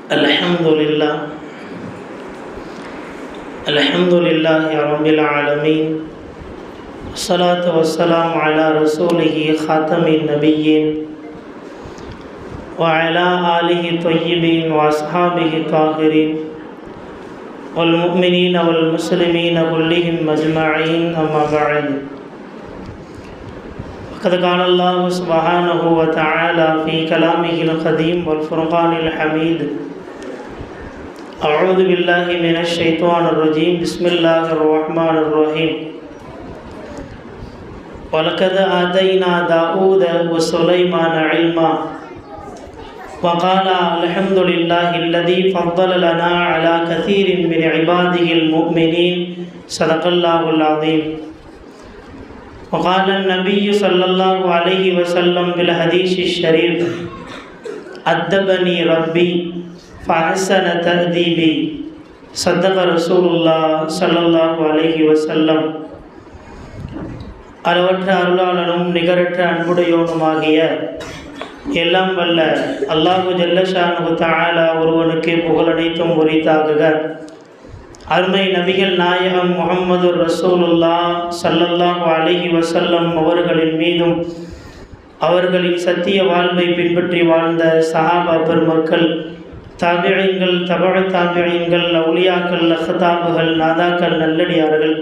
Alhamdulillah, Alhamdulillahi Rabbil Alameen. Salatu wassalamu ala rasulihi khatamin nabiyyin wa ala alihi tayyibin wa ashabihi tahirin wal mu'minina wal muslimina kullihim ajma'in, amma ba'd. Faqad qala Allah subhanahu wa ta'ala fi kalamihi al-qadim wal furqanil hamid. أعوذ بالله من الشيطان الرجيم. بسم الله الرحمن الرحيم. ولقد آتينا داود وسليمان علما وقال الحمد لله الذي فضل لنا على كثير من عباده المؤمنين. صدق الله العظيم. وقال النبي صلى الله عليه وسلم بالحديث الشريف: أدبني ربي فأحسن تأديبي. صدق رسول الله صلى الله عليه وسلم. அளவற்ற அருளாளனும் நிகரற்ற அன்புடையோனுமாகிய எல்லாம் வல்ல அல்லாஹு ஜல்லஷானஹு தஆலா ஒருவனுக்கு புகழனைத்தும் உரித்தாகுக. அருமை நபிகள் நாயகம் முஹம்மது ரசூலுல்லாஹ் ஸல்லல்லாஹு அலைஹி வஸல்லம் அவர்களின் மீதும் அவர்களின் சத்திய வாழ்வை பின்பற்றி வாழ்ந்த சஹாபா பெருமக்கள், தாபிஈன்கள், தபஅ தாபிஈன்கள், அவுலியாக்கள், அஹ்தாபுகள், நாதாக்கள், நல்லடியார்கள்,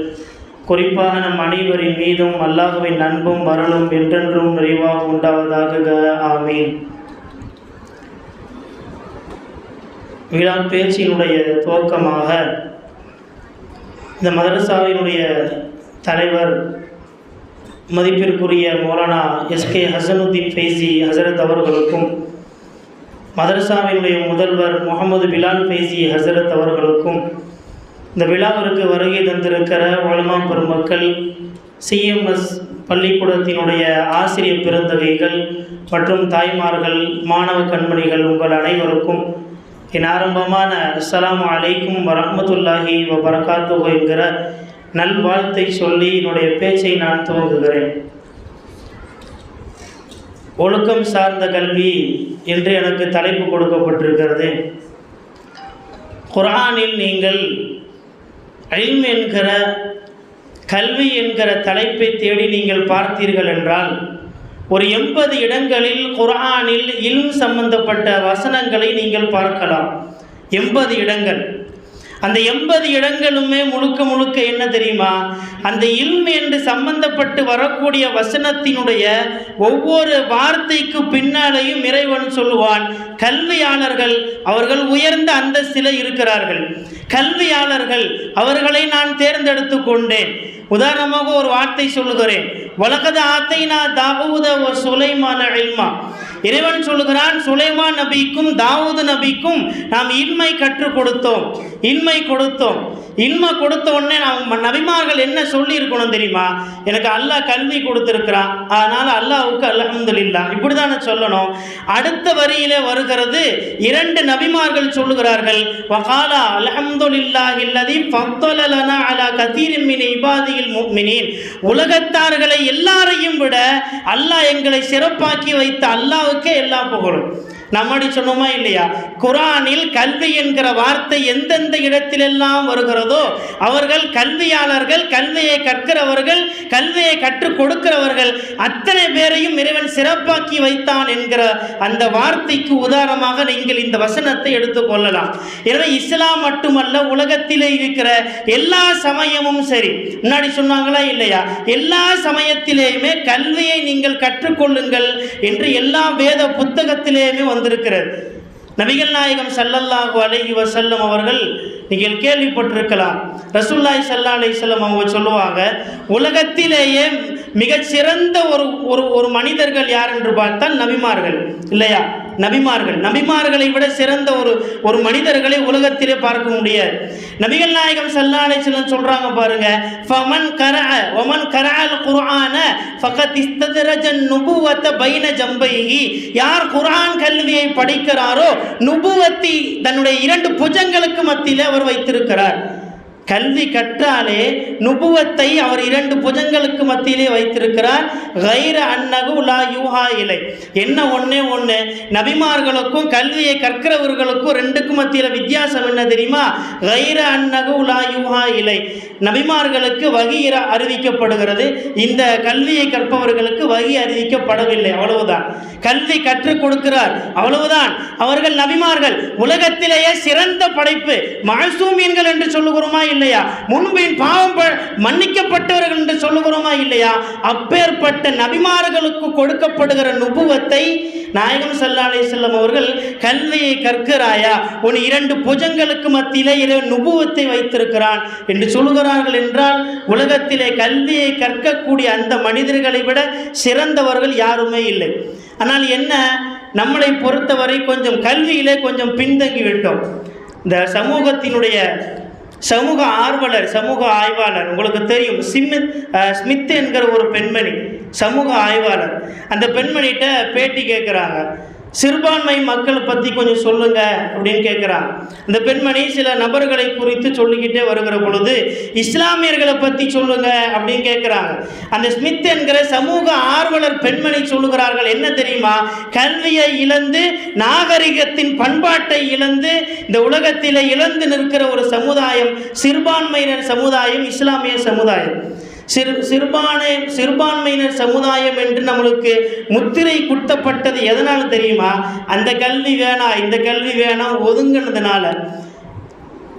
குறிப்பாக நம் அனைவரின் மீதும் அல்லாஹ்வின் அன்பும் அருளும் என்றென்றும் நிறைவாக உண்டாவதாக. ஆமீன். விழா பேச்சினுடைய துவக்கமாக இந்த மதரசாவினுடைய தலைவர் மதிப்பிற்குரிய மௌலானா எஸ்கே ஹசனுத்தீன் ஃபைசி ஹசரத் அவர்களுக்கும், மதரசாவினுடைய முதல்வர் முகமது பிலால் ஃபைசி ஹசரத் அவர்களுக்கும், இந்த விழாவிற்கு வருகை தந்திருக்கிற உலமா பெருமக்கள், சிஎம்எஸ் பள்ளிக்கூடத்தினுடைய ஆசிரியர் பெருந்தகைகள் மற்றும் தாய்மார்கள், மாணவ கண்மணிகள், உங்கள் அனைவருக்கும் என் ஆரம்பமான அஸ்ஸலாமு அலைக்கும் வரஹ்மத்துல்லாஹி வபரகாத்துஹு என்கிற நல்வாழ்த்தை சொல்லி என்னுடைய பேச்சை நான் துவங்குகிறேன். ஒழுக்கம் சார்ந்த கல்வி என்று எனக்கு தலைப்பு கொடுக்கப்பட்டிருக்கிறது. குர்ஆனில் நீங்கள் இல்ம் என்கிற கல்வி என்கிற தலைப்பை தேடி நீங்கள் பார்த்தீர்கள் என்றால் ஒரு 80 இடங்களில் குர்ஆனில் இல்ம் சம்பந்தப்பட்ட வசனங்களை நீங்கள் பார்க்கலாம். 80 இடங்கள். அந்த 80 இடங்களுமே முழுக்க என்ன தெரியுமா? அந்த இல்ம் என்று சம்பந்தப்பட்டு வரக்கூடிய வசனத்தினுடைய ஒவ்வொரு வார்த்தைக்கு பின்னாலேயும் இறைவன் சொல்லுவான், கல்வியாளர்கள் அவர்கள் உயர்ந்த அந்தஸ்தில் இருக்கிறார்கள், கல்வியாளர்கள் அவர்களை நான் தேர்ந்தெடுத்து கொண்டேன். உதாரணமாக ஒரு வார்த்தை சொல்லுகிறேன், வலகத ஆத்தைனா தாவூத வ சுலைமான இல்மா. இறைவன் சொல்லுகிறான், சுலைமான் நபிக்கும் தாவூது நபிக்கும் நாம் இல்மை கற்றுக் கொடுத்தோம், இல்மை கொடுத்தோம். இல்மை கொடுத்த உடனே நாம் நபிமார்கள் என்ன சொல்லி இருக்கணும் தெரியுமா? எனக்கு அல்லாஹ் கல்வி கொடுத்திருக்கிறான், அதனால அல்லாஹ்வுக்கு அல்ஹம்துலில்லாஹ், இப்படி தானே சொல்லணும். அடுத்த வரியிலே வருகிறது, 2 நபிமார்கள் சொல்லுகிறார்கள், வகாலா அல்ஹம்துலில்லாஹில்லதி ஃபத்தல லனா அலா கதீரின் மின் இபாதில் முஃமினீன். உலகத்தார்களை எல்லாரையும் விட அல்லாஹ் எங்களை சிறப்பாக்கி வைத்த அல்லாஹ்வுக்கே எல்லா புகழும். நம்மடி சொன்னோமா இல்லையா? குர்ஆனில் கல்வி என்கிற வார்த்தை எந்தெந்த இடத்திலெல்லாம் வருகிறதோ அவர்கள் கல்வியாளர்கள், கல்வியை கற்கிறவர்கள், கல்வியை கற்றுக் கொடுக்கிறவர்கள் அத்தனை பேரையும் இறைவன் சிறப்பாக்கி வைத்தான் என்கிற அந்த வார்த்தைக்கு உதாரணமாக நீங்கள் இந்த வசனத்தை எடுத்துக்கொள்ளலாம். எனவே இஸ்லாம் மட்டுமல்ல, உலகத்திலே இருக்கிற எல்லா சமயமும் சரி, முன்னாடி சொன்னாங்களா இல்லையா, எல்லா சமயத்திலேயுமே கல்வியை நீங்கள் கற்றுக்கொள்ளுங்கள் என்று எல்லா வேத புத்தகத்திலேயுமே வந்திருக்கிறது. நபிகள் நாயகம் ஸல்லல்லாஹு அலைஹி வஸல்லம் அவர்கள் நீங்கள் கேள்விப்பட்டிருக்கலாம், ரசூலுல்லாஹி ஸல்லல்லாஹு அலைஹி வஸல்லம் அவங்க சொல்லுவாங்க, உலகத்திலேயே மிகச்சிறந்த ஒரு மனிதர்கள் யார் என்று பார்த்தால் நபிமார்கள் இல்லையா? நபிமார்களை விட சிறந்த ஒரு மனிதர்களை உலகத்திலே பார்க்க முடியாது. நபிகள் நாயகம் ஸல்லல்லாஹு அலைஹி வஸல்லம் சொல்றாங்க பாருங்க, ஃபமன் கரஅ வமன் கரஅல் குர்ஆன ஃபகத் இஸ்ததரஜ நுபுவத பைன ஜம்பைஹி. யார் குர்ஆன் கல்வியை படிக்கிறாரோ நுபுவத்தி தன்னுடைய 2 புஜங்களுக்கு மத்தியிலே அவர் வைத்திருக்கிறார். கல்வி கற்றாலே நுபுவத்தை அவர் 2 புஜங்களுக்கு மத்தியிலே வைத்திருக்கிறார். கைர அன்னகு லா யூஹா இலை. என்ன ஒன்று நபிமார்களுக்கும் கல்வியை கற்கிறவர்களுக்கும் 2க்கும் மத்தியில் வித்தியாசம் என்ன தெரியுமா? கைர அன்னகு லா யூஹா இலை. நபிமார்களுக்கு வகி அறிவிக்கப்படுகிறது, இந்த கல்வியை கற்பவர்களுக்கு வகி அறிவிக்கப்படவில்லை, அவ்வளவுதான். கல்வி கற்றுக் கொடுக்கிறார், அவ்வளவுதான். அவர்கள் நபிமார்கள், உலகத்திலேயே சிறந்த படைப்பு, மாசூமீன்கள் என்று சொல்லுகிறோமா இல்லையா? முன்பின் பாவம் மன்னிக்கப்பட்டவர்கள் என்று சொல்லுகிறோமா இல்லையா? அப்பேற்பட்ட நபிமார்களுக்கு கொடுக்கப்படுகிற நுபுவத்தை நாயகம் ஸல்லல்லாஹு அலைஹி வஸல்லம் அவர்கள் கல்வியை கற்கிறாயா, உன் 2 புஜங்களுக்கு மத்தியிலே நுபுவத்தை வைத்திருக்கிறான் என்று சொல்லுகிறார்கள் என்றால், உலகத்திலே கல்வியை கற்கக்கூடிய அந்த மனிதர்களை விட சிறந்தவர்கள் யாருமே இல்லை. ஆனால் என்ன, நம்மளை பொறுத்தவரை கொஞ்சம் கல்வியிலே கொஞ்சம் பின்தங்கி விட்டோம். இந்த சமூகத்தினுடைய சமூக ஆர்வலர், சமூக ஆய்வாளர், உங்களுக்கு தெரியும், ஸ்மித் என்கிற ஒரு பெண்மணி சமூக ஆய்வாளர். அந்த பெண்மணிகிட்ட பேட்டி கேட்குறாங்க, சிறுபான்மை மக்களை பற்றி கொஞ்சம் சொல்லுங்க அப்படின்னு கேட்குறாங்க. அந்த பெண்மணி சில நபர்களை குறித்து சொல்லிக்கிட்டே வருகிற பொழுது இஸ்லாமியர்களை பற்றி சொல்லுங்க அப்படின்னு கேட்குறாங்க. அந்த ஸ்மித் என்கிற சமூக ஆர்வலர் பெண்மணி சொல்லுகிறார்கள், என்ன தெரியுமா? கல்வியை இழந்து, நாகரிகத்தின் பண்பாட்டை இழந்து, இந்த உலகத்தில் இழந்து நிற்கிற ஒரு சமுதாயம் சிறுபான்மையினர் சமுதாயம், இஸ்லாமிய சமுதாயம். சிறுபான்மையினர் சமுதாயம் என்று நம்மளுக்கு முத்திரை குட்டப்பட்டது எதனால் தெரியுமா? அந்த கல்வி வேணாம், இந்த கல்வி வேணாம் ஒதுங்கினதுனால.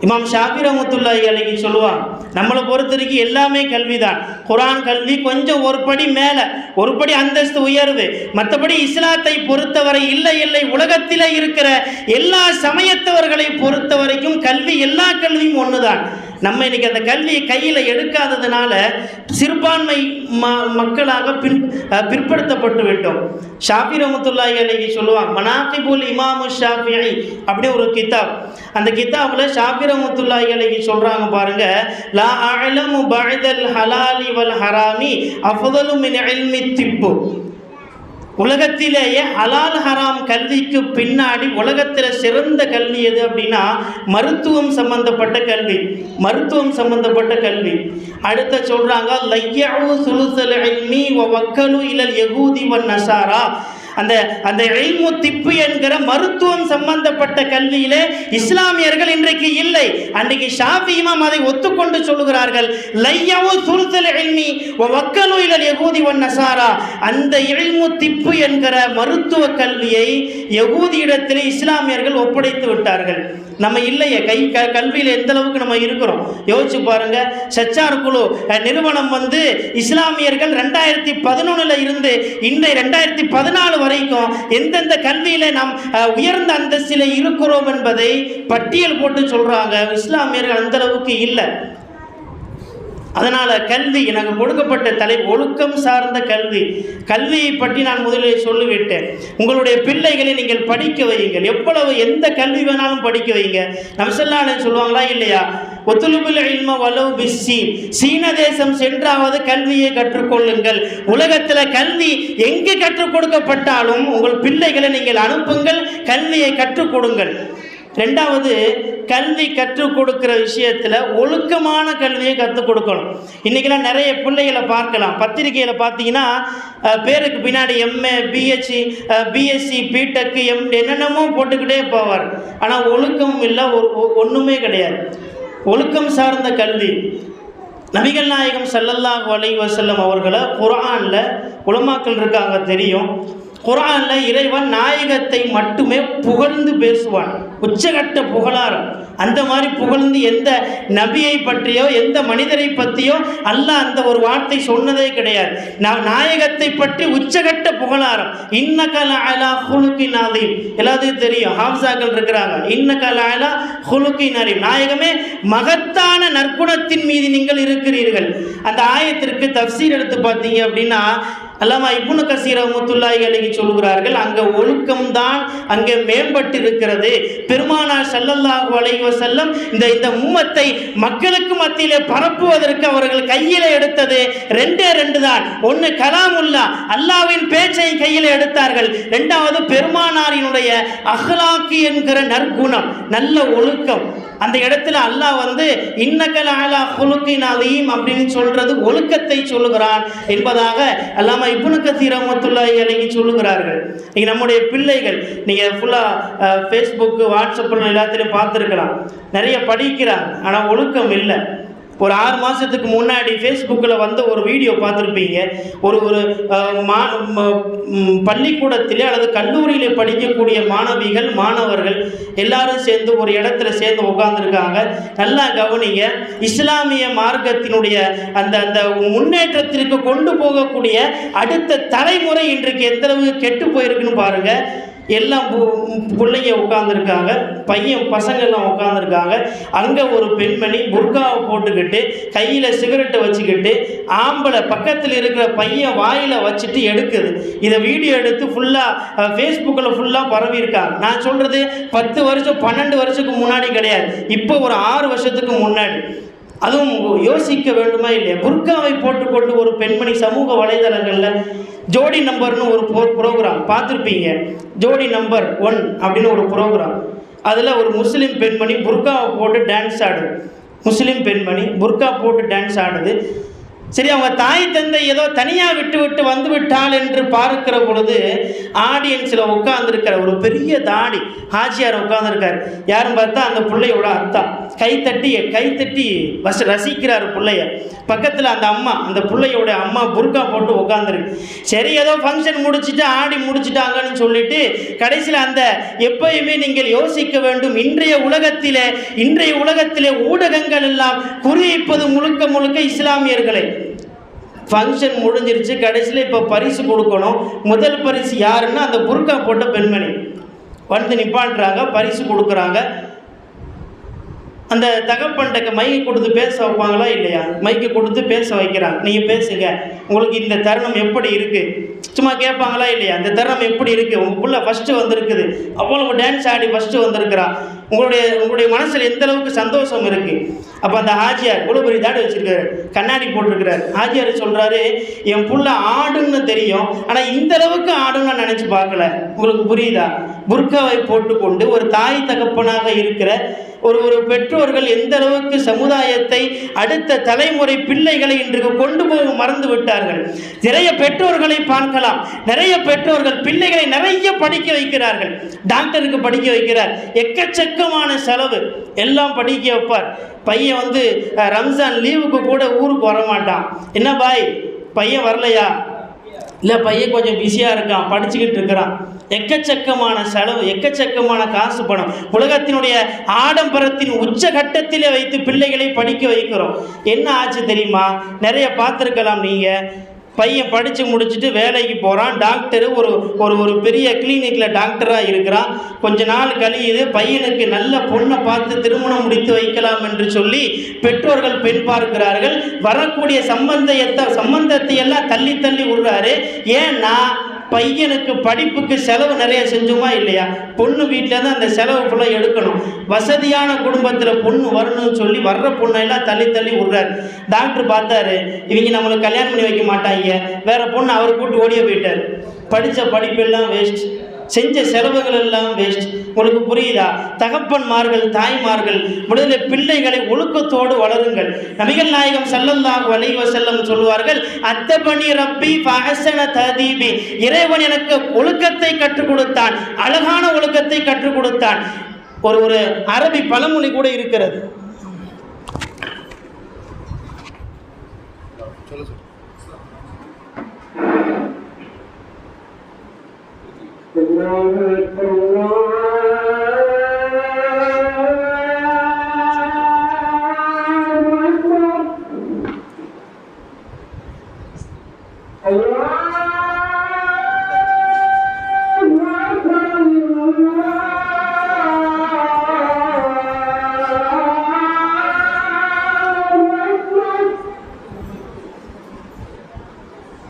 இமாம் ஷாஃபி ரஹ்மத்துல்லாஹி அலைஹி சொல்லுவாங்க, நம்மளை பொறுத்தவரைக்கும் எல்லாமே கல்வி தான். குர்ஆன் கல்வி கொஞ்சம் ஒரு படி மேலே, ஒரு படி அந்தஸ்து உயர்வு. மற்றபடி இஸ்லாத்தை பொறுத்தவரை இல்லை, உலகத்தில் இருக்கிற எல்லா சமயத்தவர்களை பொறுத்த வரைக்கும் கல்வி, எல்லா கல்வியும் ஒன்று தான். நம்ம இன்னைக்கு அந்த கல்வியை கையில் எடுக்காததுனால சிறுபான்மை மக்களாக பிற்படுத்தப்பட்டு விட்டோம். ஷாஃபி ரஹ்மத்துல்லாஹி அலைஹி சொல்லுவாங்க, மனாகிபுல் இமாமு ஷாஃபிஈ அப்படி ஒரு கிதாப். அந்த கிதாபில் ஷாஃபி ரஹ்மத்துல்லாஹி அலைஹி சொல்கிறாங்க பாருங்க, லா அஅலமு பஅதல் ஹலாலி வல் ஹராமி அஃதலு மின் இல்மி திப்பு. உலகத்திலேயே ஹலால் ஹராம் கல்விக்கு பின்னாடி உலகத்தில் சிறந்த கல்வி எது அப்படின்னா மருத்துவம் சம்பந்தப்பட்ட கல்வி, மருத்துவம் சம்பந்தப்பட்ட கல்வி. அடுத்த சொல்றாங்க, லையஉ சுலுசல் இல்மி வ வக்கலு இலல் யஹூதி வன் நஸாரா. அந்த இல்மு திப்பு என்கிற மருத்துவம் சம்பந்தப்பட்ட கல்வியிலே இஸ்லாமியர்கள் இன்றைக்கு இல்லை. அன்றைக்கு ஷாஃபி இமாம் அதை ஒத்துக்கொண்டு சொல்லுகிறார்கள், லையவு சுல்சல் இல்மி வ வக்கலு இலல் யஹூதி வன் நஸாரா. அந்த இல்மு திப்பு என்கிற மருத்துவ கல்வியை யகூதியிடத்தில் இஸ்லாமியர்கள் ஒப்படைத்து விட்டார்கள். நம்ம இல்லையே, கல்வியில் எந்த அளவுக்கு நம்ம இருக்கிறோம் யோசிச்சு பாருங்க. சச்சார் குழு நிறுவனம் இஸ்லாமியர்கள் 2011 இருந்து இன்றைய 2014 வரைக்கும் எந்தெந்த கல்வியில நாம் உயர்ந்த அந்தஸ்தில் இருக்கிறோம் என்பதை பட்டியல் போட்டு சொல்றாங்க. இஸ்லாமியர்கள் அந்த அளவுக்கு இல்லை. அதனால் கல்வி எனக்கு கொடுக்கப்பட்ட ஒழுக்கம் சார்ந்த கல்வி, கல்வியை பற்றி நான் முதலில் சொல்லிவிட்டேன். உங்களுடைய பிள்ளைகளை நீங்கள் படிக்க வையுங்கள், எவ்வளவு எந்த கல்வி வேணாலும் படிக்க வைங்க. நபி ஸல்லல்லாஹு அலைஹி வஸல்லம் சொல்லுவாங்களா இல்லையா, ஒத்துலுபுல் இல்ம வலவ் பிஸ்ஸீன், சீன தேசம் சென்றாவது கல்வியை கற்றுக்கொள்ளுங்கள். உலகத்தில் கல்வி எங்கே கற்றுக் கொடுக்கப்பட்டாலும் உங்கள் பிள்ளைகளை நீங்கள் அனுப்புங்கள், கல்வியை கற்றுக் கொடுங்கள். ரெண்டாவது, கல்வி கற்றுக் கொடுக்கிற விஷயத்தில் ஒழுக்கமான கல்வியை கற்றுக் கொடுக்கணும். இன்றைக்கெல்லாம் நிறைய பிள்ளைகளை பார்க்கலாம், பத்திரிகையில் பார்த்தீங்கன்னா பேருக்கு பின்னாடி எம்ஏ, பிஹெச்சி, பிஎஸ்சி, பிடெக், என்னென்னமோ போட்டுக்கிட்டே போவார். ஆனால் ஒழுக்கம் இல்லை, ஒன்றுமே கிடையாது. ஒழுக்கம் சார்ந்த கல்வி. நபிகள் நாயகம் ஸல்லல்லாஹு அலைஹி வஸல்லம் அவர்களை குர்ஆனில், உலமாக்கள் இருக்காங்க தெரியும், குர்ஆனில் இறைவன் நாயகத்தை மட்டுமே புகழ்ந்து பேசுவான், உச்சகட்ட புகழாரம். அந்த மாதிரி புகழ்ந்து எந்த நபியை பற்றியோ எந்த மனிதரை பற்றியோ அல்லாஹ் அந்த ஒரு வார்த்தை சொன்னதே கிடையாது. நாயகத்தை பற்றி உச்சகட்ட புகழாரம். இன்னக லஅலா ஹுலுகின் அதீம், எல்லாத்துக்கும் தெரியும், ஹாஃபிஸாக்கள் இருக்கிறாங்க. இன்னக லஅலா ஹுலுகின் அதீம், நாயகமே மகத்தான நற்குணத்தின் மீது நீங்கள் இருக்கிறீர்கள். அந்த ஆயத்திற்கு தஃப்சீர் எடுத்து பார்த்தீங்க அப்படின்னா அல்லாமா இப்னு கஸீர் ரஹ்மத்துல்லாஹி அலைஹி சொல்கிறார்கள், அங்கே ஒழுக்கம்தான் அங்கே மேம்பட்டு இருக்கிறது. பெருமானார் ஸல்லல்லாஹு அலைஹி வஸல்லம் இந்த உம்மத்தை மக்களுக்கு மத்தியிலே பரப்புவதற்கு அவர்கள் கையில் எடுத்தது ரெண்டே ரெண்டு தான். ஒன்று கலாமுல்லா, அல்லாஹ்வின் பேச்சை கையில் எடுத்தார்கள். ரெண்டாவது பெருமானாரினுடைய அஹ்லாக்கி என்கிற நற்குணம், நல்ல ஒழுக்கம். அந்த இடத்துல அல்லாஹ் இன்னக லஅலா குலுகின் அதீம் அப்படின்னு சொல்றது ஒழுக்கத்தை சொல்லுகிறான் என்பதாக அல்லாமா இப்னு கஸீர் ரஹ்மத்துல்லாஹி அலைஹி சொல்லுகிறார்கள். இன்னைக்கு நம்முடைய பிள்ளைகள், நீங்கள் ஃபுல்லாக ஃபேஸ்புக் வாட்ஸ்அப்பில் எல்லாத்திலையும் பார்த்துருக்கலாம், நிறைய படிக்கிறாங்க, ஆனால் ஒழுக்கம் இல்லை. ஒரு 6 மாதத்துக்கு முன்னாடி ஃபேஸ்புக்கில் ஒரு வீடியோ பார்த்துருப்பீங்க. ஒரு பள்ளிக்கூடத்திலே அல்லது கல்லூரியிலே படிக்கக்கூடிய மாணவிகள் மாணவர்கள் எல்லாரும் சேர்ந்து ஒரு இடத்துல சேர்ந்து உட்காந்துருக்காங்க. நல்லா கவனிங்க, இஸ்லாமிய மார்க்கத்தினுடைய அந்த முன்னேற்றத்திற்கு கொண்டு போகக்கூடிய அடுத்த தலைமுறை இன்றைக்கு எந்தளவு கெட்டு போயிருக்குன்னு பாருங்கள். எல்லாம் பிள்ளைங்க உட்காந்துருக்காங்க, பசங்கள்லாம் உட்காந்துருக்காங்க. அங்கே ஒரு பெண்மணி புர்காவை போட்டுக்கிட்டு கையில் சிகரெட்டை வச்சுக்கிட்டு ஆம்பளை பக்கத்தில் இருக்கிற பையன் வாயில் வச்சுட்டு எடுக்குது. இதை வீடியோ எடுத்து ஃபுல்லாக ஃபேஸ்புக்கில் ஃபுல்லாக பரவியிருக்காங்க. நான் சொல்கிறது 10 வருஷம் 12 வருஷத்துக்கு முன்னாடி கிடையாது, இப்போ ஒரு 6 வருஷத்துக்கு முன்னாடி. அதுவும் யோசிக்க வேண்டுமா இல்லையா? புர்காவை போட்டுக்கொண்டு ஒரு பெண்மணி சமூக வலைதளங்களில் ஜோடி நம்பர்னு ஒரு ப்ரோக்ராம் பார்த்துருப்பீங்க. ஜோடி நம்பர் 1 அப்படின்னு ஒரு ப்ரோக்ராம். அதில் ஒரு முஸ்லீம் பெண்மணி புர்காவை போட்டு டான்ஸ் ஆடுது. முஸ்லீம் பெண்மணி புர்கா போட்டு டான்ஸ் ஆடுது. சரி, அவங்க தாய் தந்தை ஏதோ தனியாக விட்டு வந்து விட்டால் என்று பார்க்கிற பொழுது ஆடியன்ஸில் உட்காந்துருக்கிற ஒரு பெரிய தாடி ஹாஜியார் உட்காந்துருக்கார். யாரும் பார்த்தா அந்த பிள்ளையோட அத்தா கைத்தட்டி ரசிக்கிறார் பிள்ளைய. பக்கத்தில் அந்த அம்மா, அந்த பிள்ளையோட அம்மா புர்கா போட்டு உட்காந்துருக்கு. சரி, ஏதோ ஃபங்க்ஷன் முடிச்சுட்டு ஆடி முடிச்சுட்டாங்கன்னு சொல்லிட்டு கடைசியில் அந்த எப்பயுமே நீங்கள் யோசிக்க வேண்டும், இன்றைய உலகத்திலே ஊடகங்கள் எல்லாம் குறிவைப்பது முழுக்க இஸ்லாமியர்களை. ஃபங்க்ஷன் முடிஞ்சிருச்சு, கடைசியில் இப்போ பரிசு கொடுக்கணும். முதல் பரிசு யாருன்னா அந்த புர்கா போட்ட பெண்மணி நிப்பாட்டுறாங்க, பரிசு கொடுக்குறாங்க. அந்த தகப்பன்கிட்ட மைக்கு கொடுத்து பேச வைப்பாங்களா இல்லையா? மைக்கு கொடுத்து பேச வைக்கிறாங்க. நீங்கள் பேசுங்க, உங்களுக்கு இந்த தருணம் எப்படி இருக்குது, சும்மா கேட்பாங்களா இல்லையா? இந்த தருணம் எப்படி இருக்குது, உங்கள் பிள்ளை ஃபஸ்ட்டு வந்திருக்குது, அவ்வளவு டான்ஸ் ஆடி ஃபஸ்ட்டு வந்திருக்கிறா, உங்களுடைய மனசில் எந்த அளவுக்கு சந்தோஷம் இருக்குது. அப்போ அந்த ஹாஜியார் இவ்வளோ பெரிய தாடி வச்சுருக்காரு, கண்ணாடி போட்டிருக்கிறார். ஹாஜியார் சொல்கிறாரு, என் புள்ள ஆடுன்னு தெரியும், ஆனால் இந்த அளவுக்கு ஆடுன்னு நான் நினச்சி பார்க்கல. உங்களுக்கு புரியுதா? புர்காவை போட்டுக்கொண்டு ஒரு தாய் தகப்பனாக இருக்கிற ஒரு பெற்றோர்கள் எந்த அளவுக்கு சமுதாயத்தை, அடுத்த தலைமுறை பிள்ளைகளை இன்றைக்கு கொண்டு போக மறந்து விட்டார்கள். நிறைய பெற்றோர்களை பார்க்கலாம், நிறைய பெற்றோர்கள் பிள்ளைகளை நிறைய படிக்க வைக்கிறார்கள். டாக்டருக்கு படிக்க வைக்கிறார், எக்கச்சக்கமான செலவு, எல்லாம் படிக்க வைப்பார். பையன் ரம்ஜான் லீவுக்கு கூட ஊருக்கு வரமாட்டான். என்ன பாய், பையன் வரலையா? இல்லை, பையன் கொஞ்சம் பிஸியாக இருக்கான், படிச்சுக்கிட்டு இருக்கிறான். எக்கச்சக்கமான செலவு, எக்கச்சக்கமான காசு பணம். உலகத்தினுடைய ஆடம்பரத்தின் உச்சகட்டத்திலே வைத்து பிள்ளைகளை படிக்க வைக்கிறோம். என்ன ஆச்சு தெரியுமா? நிறைய பார்த்துருக்கலாம் நீங்கள். பையன் படித்து முடிச்சுட்டு வேலைக்கு போகிறான், டாக்டரு ஒரு பெரிய கிளினிக்கில் டாக்டராக இருக்கிறான். கொஞ்ச நாள் கழியுது, பையனுக்கு நல்ல பொண்ணை பார்த்து திருமணம் முடித்து வைக்கலாம் என்று சொல்லி பெற்றோர்கள் பெண் பார்க்கிறார்கள். வரக்கூடிய சம்பந்தத்தை எல்லாம் தள்ளி விடுறாரு. ஏன்னா பையனுக்கு படிப்புக்கு செலவு நிறைய செஞ்சோமா இல்லையா? பொண்ணு வீட்டில் தான் அந்த செலவு ஃபுல்லாக எடுக்கணும். வசதியான குடும்பத்தில் பொண்ணு வரணும்னு சொல்லி வர்ற பொண்ணெல்லாம் தள்ளி விடுறாரு. டாக்டர் பார்த்தாரு, இவங்க நம்மளுக்கு கல்யாணம் பண்ணி வைக்க மாட்டாங்க, வேற பொண்ணு அவர் கூட்டு ஓடிய போயிட்டார். படித்த படிப்பெல்லாம் வேஸ்ட், செஞ்ச செலவுகள் எல்லாம் வேஸ்ட். உங்களுக்கு புரியுதா? தகப்பன்மார்கள், தாய்மார்கள் முதல்ல பிள்ளைகளை ஒழுக்கத்தோடு வளருங்கள். நபிகள் நாயகம் ஸல்லல்லாஹு அலைஹி வஸல்லம் சொல்வார்கள், அத்தபனி ரப்பி ஃபஅஹ்ஸன ததீபி, இறைவன் எனக்கு ஒழுக்கத்தை கற்றுக் கொடுத்தான், அழகான ஒழுக்கத்தை கற்றுக் கொடுத்தான். ஒரு அரபி பழமொழி கூட இருக்கிறது.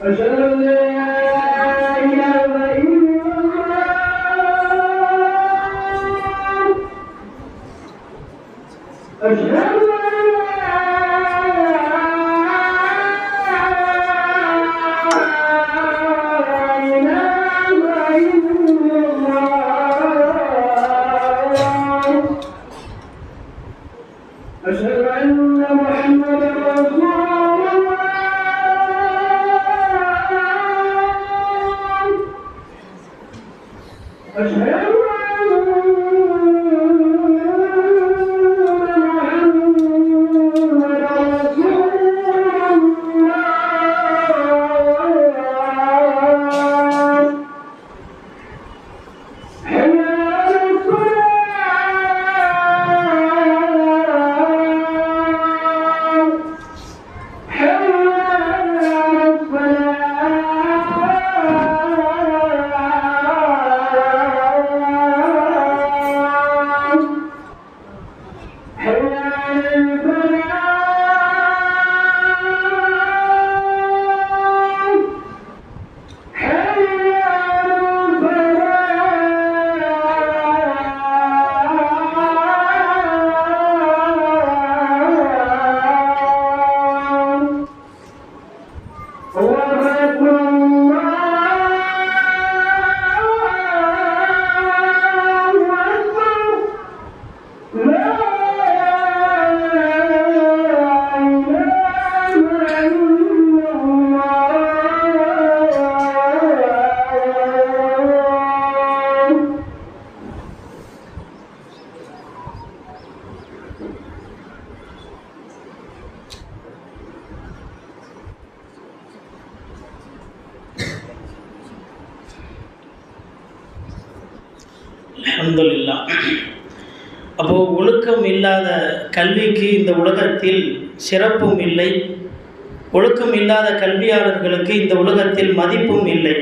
أشهد أن لا அல்ஹம்துலில்லாஹ். அப்போ ஒழுக்கம் இல்லாத கல்விக்கு இந்த உலகத்தில் சிறப்பும் இல்லை, ஒழுக்கம் இல்லாத கல்வியாளர்களுக்கு இந்த உலகத்தில் மதிப்பும் இல்லை.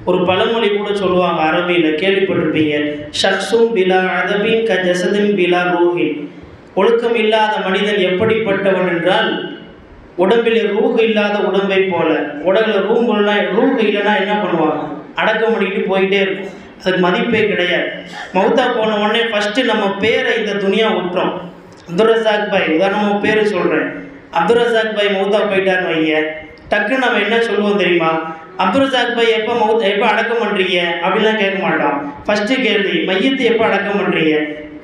ஒரு பழமொழி கூட சொல்லுவாங்க, அரபியில் கேள்விப்பட்டிருப்பீங்க, ஷக்ஸும் பிலா அதபின் க ஜசதின் பிலா ரூஹின். ஒழுக்கம் இல்லாத மனிதன் எப்படிப்பட்டவன் என்றால் உடம்பில் ரூஹ் இல்லாத உடம்பை போல. உடம்பில் ரூஹ் இல்லைன்னா என்ன பண்ணுவாங்க, அடக்கம் பண்ணிட்டு போயிட்டே இருக்கும், அதுக்கு மதிப்பே கிடையாது. மௌத்தா போன உடனே ஃபஸ்ட்டு நம்ம பேரை இந்த துனியா விட்டுறோம். அப்துல் ரஸாக் பாய் உதாரணமாக பேர் சொல்கிறேன், அப்துல் ரஸாக் பாய் மௌத்தா போயிட்டான்னு வைங்க, டக்குன்னு நம்ம என்ன சொல்லுவோம் தெரியுமா, அப்துல் ரஸாக் பாய் எப்போ அடக்கம் பண்ணுறீங்க அப்படிலாம் கேட்க மாட்டோம். ஃபஸ்ட்டு கேள்வி, மையத்தை எப்போ அடக்கம் பண்ணுறீங்க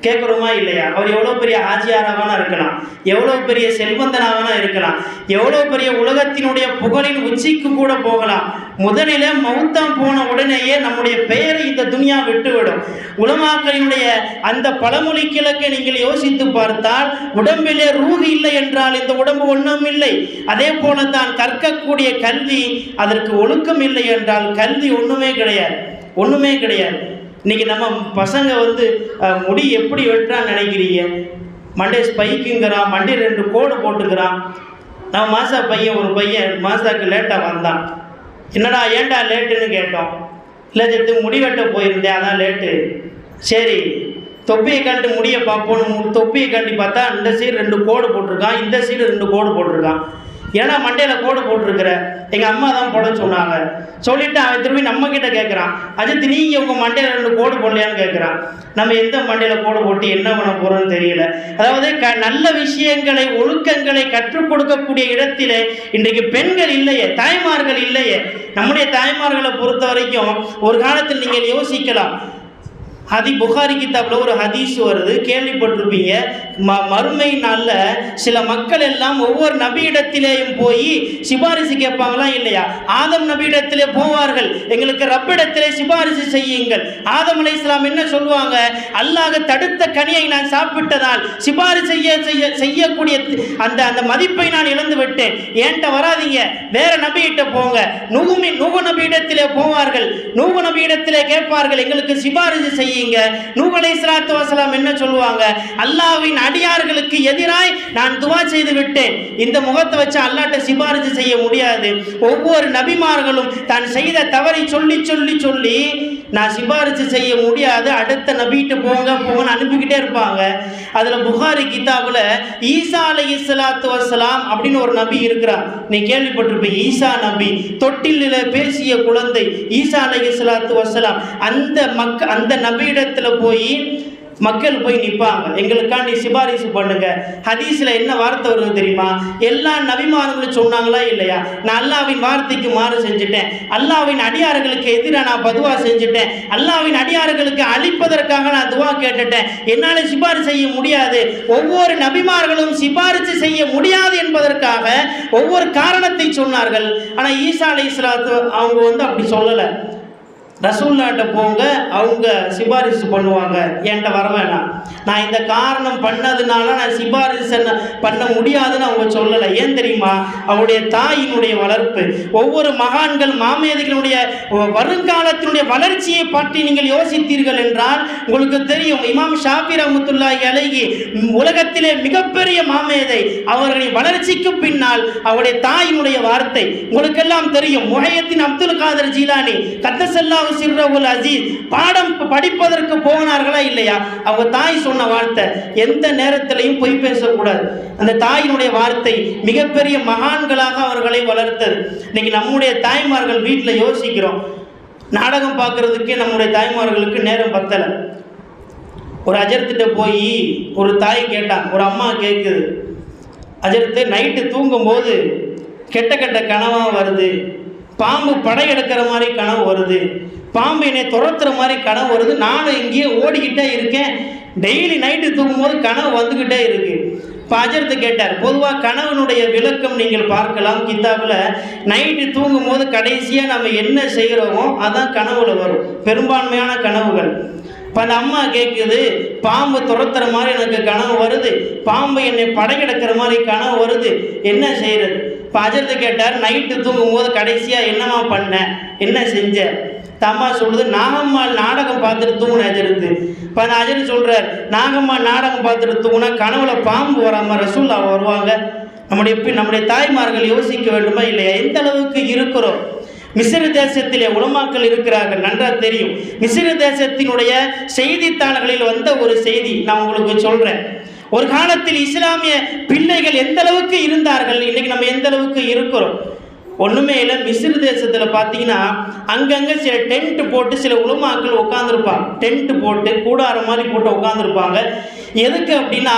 கேட்குறோமா இல்லையா? அவர் எவ்வளோ பெரிய ஆஜியாராவானா இருக்கலாம், எவ்வளோ பெரிய செல்வந்தனாவானா இருக்கலாம், எவ்வளோ பெரிய உலகத்தினுடைய புகழின் உச்சிக்கு கூட போகலாம். முதலில் மௌத்தாம் போன உடனேயே நம்முடைய பெயரை இந்த துனியா விட்டுவிடும். உலமாக்களினுடைய அந்த பழமொழி கிழக்கை நீங்கள் யோசித்து பார்த்தால், உடம்பிலே ரூஹ் இல்லை என்றால் இந்த உடம்பு ஒன்றும் இல்லை. அதே போல தான் கற்கக்கூடிய கல்வி, அதற்கு ஒழுக்கம் இல்லை என்றால் கல்வி ஒன்றுமே கிடையாது, ஒன்றுமே கிடையாது. இன்றைக்கி நம்ம பசங்க முடி எப்படி வெட்டுறான்னு நினைக்கிறீங்க, மண்டே ஸ்பைக்குங்கிறான், மண்டே 2 கோடு போட்டுக்கிறான். நம்ம மாசா பையன், ஒரு பையன் மாசாக்கு லேட்டாக வந்தான். என்னடா ஏன்டா லேட்டுன்னு கேட்டோம். இல்லை சேர்த்து முடி வெட்ட போயிருந்தேன் அதான் லேட்டு. சரி, தொப்பியை கண்டு முடியை பார்ப்போன்னு தொப்பியை கண்டி பார்த்தா இந்த சைடு 2 கோடு போட்டிருக்கான், இந்த சைடு 2 கோடு போட்டிருக்கான். ஏன்னா மண்டையில் கோடு போட்டிருக்கிற, எங்கள் அம்மா தான் போட சொன்னாங்க. சொல்லிவிட்டு அவன் திரும்பி நம்மக்கிட்ட கேட்குறான், அஜித் நீங்கள் உங்கள் மண்டையில் 2 கோடு போடலையான்னு கேட்குறான். நம்ம எந்த மண்டையில் கோடு போட்டு என்ன பண்ண போகிறோன்னு தெரியல. அதாவது நல்ல விஷயங்களை, ஒழுக்கங்களை கற்றுக் கொடுக்கக்கூடிய இடத்திலே இன்றைக்கு பெண்கள் இல்லையே, தாய்மார்கள் இல்லையே. நம்முடைய தாய்மார்களை பொறுத்த வரைக்கும் ஒரு காலத்தில் நீங்கள் யோசிக்கலாம், புகாரி கிதாபில் ஒரு ஹதீஸ் வருது, கேள்விப்பட்டிருப்பீங்க. மறுமை நாளில் சில மக்கள் எல்லாம் ஒவ்வொரு நபியிடத்திலேயும் போய் சிபாரிசு கேட்பாங்களா இல்லையா? ஆதம் நபியிடத்திலே போவார்கள், எங்களுக்கு ரப்பிடத்திலே சிபாரிசு செய்யுங்கள். ஆதம் அலைஹிஸ்ஸலாம் என்ன சொல்லுவாங்க, அல்லாஹ் தடுத்த கனியை நான் சாப்பிட்டதால் சிபாரிசு செய்யக்கூடிய அந்த மதிப்பை நான் இழந்து விட்டேன், ஏன்ட்ட வராதிங்க, வேற நபியிட்ட போங்க. நூஹ் நபியிடத்திலே போவார்கள், நூஹ் நபியிடத்திலே கேட்பார்கள், எங்களுக்கு சிபாரிசு செய்ய. நூஹ் அலைஹிஸ்ஸலாத்து வஸலாம் என்ன சொல்லுவாங்க, அல்லாஹ்வின் அடியார்களுக்கு எதிராய் நான் துஆ செய்து விட்டேன், இந்த முகத்தை வச்சு அல்லாஹ்ட்ட சிபாரிசு செய்ய முடியாது. ஒவ்வொரு நபிமார்களும் தான் செய்த தவறை சொல்லி சொல்லி சொல்லி நான் சிபாரிசு செய்ய முடியாது, அடுத்த நபிகிட்ட போங்கன்னு அனுப்பிக்கிட்டே இருப்பாங்க. அதில் புகாரி கிதாபில் ஈசா அலைஹிஸ்ஸலாத்து வஸலாம் அப்படின்னு ஒரு நபி இருக்கிறார், நீ கேள்விப்பட்டிருப்பீங்க. ஈசா நபி, தொட்டிலில் பேசிய குழந்தை ஈசா அலைஹிஸ்ஸலாத்து வஸலாம். அந்த நபியிடத்தில் போய் மக்கள் போய் நிற்பாங்க, எங்களுக்காண்டி சிபாரிசு பண்ணுங்க. ஹதீஸில் என்ன வார்த்தை வருது தெரியுமா? எல்லா நபிமார்களும் சொன்னாங்களா இல்லையா, நான் அல்லாஹ்வின் வார்த்தைக்கு மாறு செஞ்சுட்டேன், அல்லாஹ்வின் அடியார்களுக்கு எதிராக நான் பதுவா செஞ்சுட்டேன், அல்லாஹ்வின் அடியார்களுக்கு அழிப்பதற்காக நான் துவா கேட்டுட்டேன், என்னால் சிபாரிசு செய்ய முடியாது. ஒவ்வொரு நபிமார்களும் சிபாரிசு செய்ய முடியாது என்பதற்காக ஒவ்வொரு காரணத்தை சொன்னார்கள். ஆனால் ஈசா அலைஹிஸ்ஸலாத்து அவங்க அப்படி சொல்லலை. ரசூல்லாட்ட போங்க, அவங்க சிபாரிசு பண்ணுவாங்க, என்கிட்ட வர வேணாம், நான் இந்த காரணம் பண்ணதுனால நான் சிபாரிசு பண்ண முடியாதுன்னு அவங்க சொல்லலை. ஏன் தெரியுமா? அவருடைய தாயினுடைய வளர்ப்பு. ஒவ்வொரு மகான்கள் மாமேதைகளுடைய வருங்காலத்தினுடைய வளர்ச்சியை பற்றி நீங்கள் யோசித்தீர்கள் என்றால் உங்களுக்கு தெரியும். இமாம் ஷாஃபி ரஹ்மத்துல்லாஹி அலைஹி உலகத்திலே மிகப்பெரிய மாமேதை. அவர்களின் வளர்ச்சிக்கு பின்னால் அவருடைய தாயினுடைய வார்த்தை உங்களுக்கெல்லாம் தெரியும். முஹையத்தின் அப்துல் காதர் ஜீலானி கத்தசல்லா சிர்ரவுல் அசீஸ் பாடம் படிப்பதற்கு போனார்களா இல்லையா? அவங்க தாய் சொன்ன வார்த்தை, எந்த நேரத்திலையும் பொய் பேசக்கூடாது. அந்த தாயினுடைய வார்த்தை மிகப்பெரிய மகான்களாக அவர்களை வளர்த்தது. இன்னைக்கு நம்முடைய தாய்மார்கள் வீட்டில் யோசிக்கிறோம், நாடகம் பார்க்கறதுக்கே நம்முடைய தாய்மார்களுக்கு நேரம் பத்தலை. ஒரு அஜர்த்திட்ட போய் ஒரு தாய் கேட்டான், ஒரு அம்மா கேட்குது, அஜர்த்து நைட்டு தூங்கும்போது கெட்ட கெட்ட கனவாக வருது, பாம்பு படையெடுக்கிற மாதிரி கனவு வருது, பாம்பு என்னை துரத்துற மாதிரி கனவு வருது, நானும் இங்கேயே ஓடிக்கிட்டே இருக்கேன், டெய்லி நைட்டு தூங்கும்போது கனவு வந்துக்கிட்டே இருக்கு. இப்போ அஜர்த்து கேட்டார், பொதுவாக கனவுனுடைய விளக்கம் நீங்கள் பார்க்கலாம் கித்தாபில். நைட்டு தூங்கும்போது கடைசியாக நம்ம என்ன செய்கிறோமோ அதான் கனவுல வரும், பெரும்பான்மையான கனவுகள். இப்போ அந்த அம்மா கேட்குது, பாம்பு துரத்துற மாதிரி எனக்கு கனவு வருது, பாம்பு என்னை படையெடுக்கிற மாதிரி கனவு வருது, என்ன செய்கிறது? இப்போ அஜர்த்து கேட்டார், நைட்டு தூங்கும்போது கடைசியாக என்னம்மா பண்ண, என்ன செஞ்ச? தம்மா சொல்லுது, நாகம்மாள் நாடகம் பார்த்துட்டு தூங்குன அஜர்த்து. இப்போ அந்த அஜர்த்து சொல்கிறார், நாகம்மாள் நாடகம் பார்த்துட்டு தூங்குனா கனவுல பாம்பு வராமல் ரசூல்லா வருவாங்க. நம்முடைய தாய்மார்கள் யோசிக்க வேண்டுமா இல்லையா? எந்த அளவுக்கு இருக்கிறோம். மிஸ்ர் தேசத்திலே உலமாக்கள் இருக்கிறார்கள், நன்றாக தெரியும். மிஸ்ர் தேசத்தினுடைய செய்தித்தாள்களில் வந்த ஒரு செய்தி நான் உங்களுக்கு சொல்கிறேன். ஒரு காலத்தில் இஸ்லாமிய பிள்ளைகள் எந்த அளவுக்கு இருந்தார்கள், இன்னைக்கு நம்ம எந்த அளவுக்கு இருக்கிறோம். ஒன்றுமே இல்லை. மிஸ்ர் தேசத்தில் பார்த்தீங்கன்னா அங்கங்கே சில டென்ட் போட்டு சில உலமாக்கள் உட்காந்துருப்பாங்க. டென்ட் போட்டு கூடாரம் மாதிரி போட்டு உட்காந்துருப்பாங்க. எதுக்கு அப்படின்னா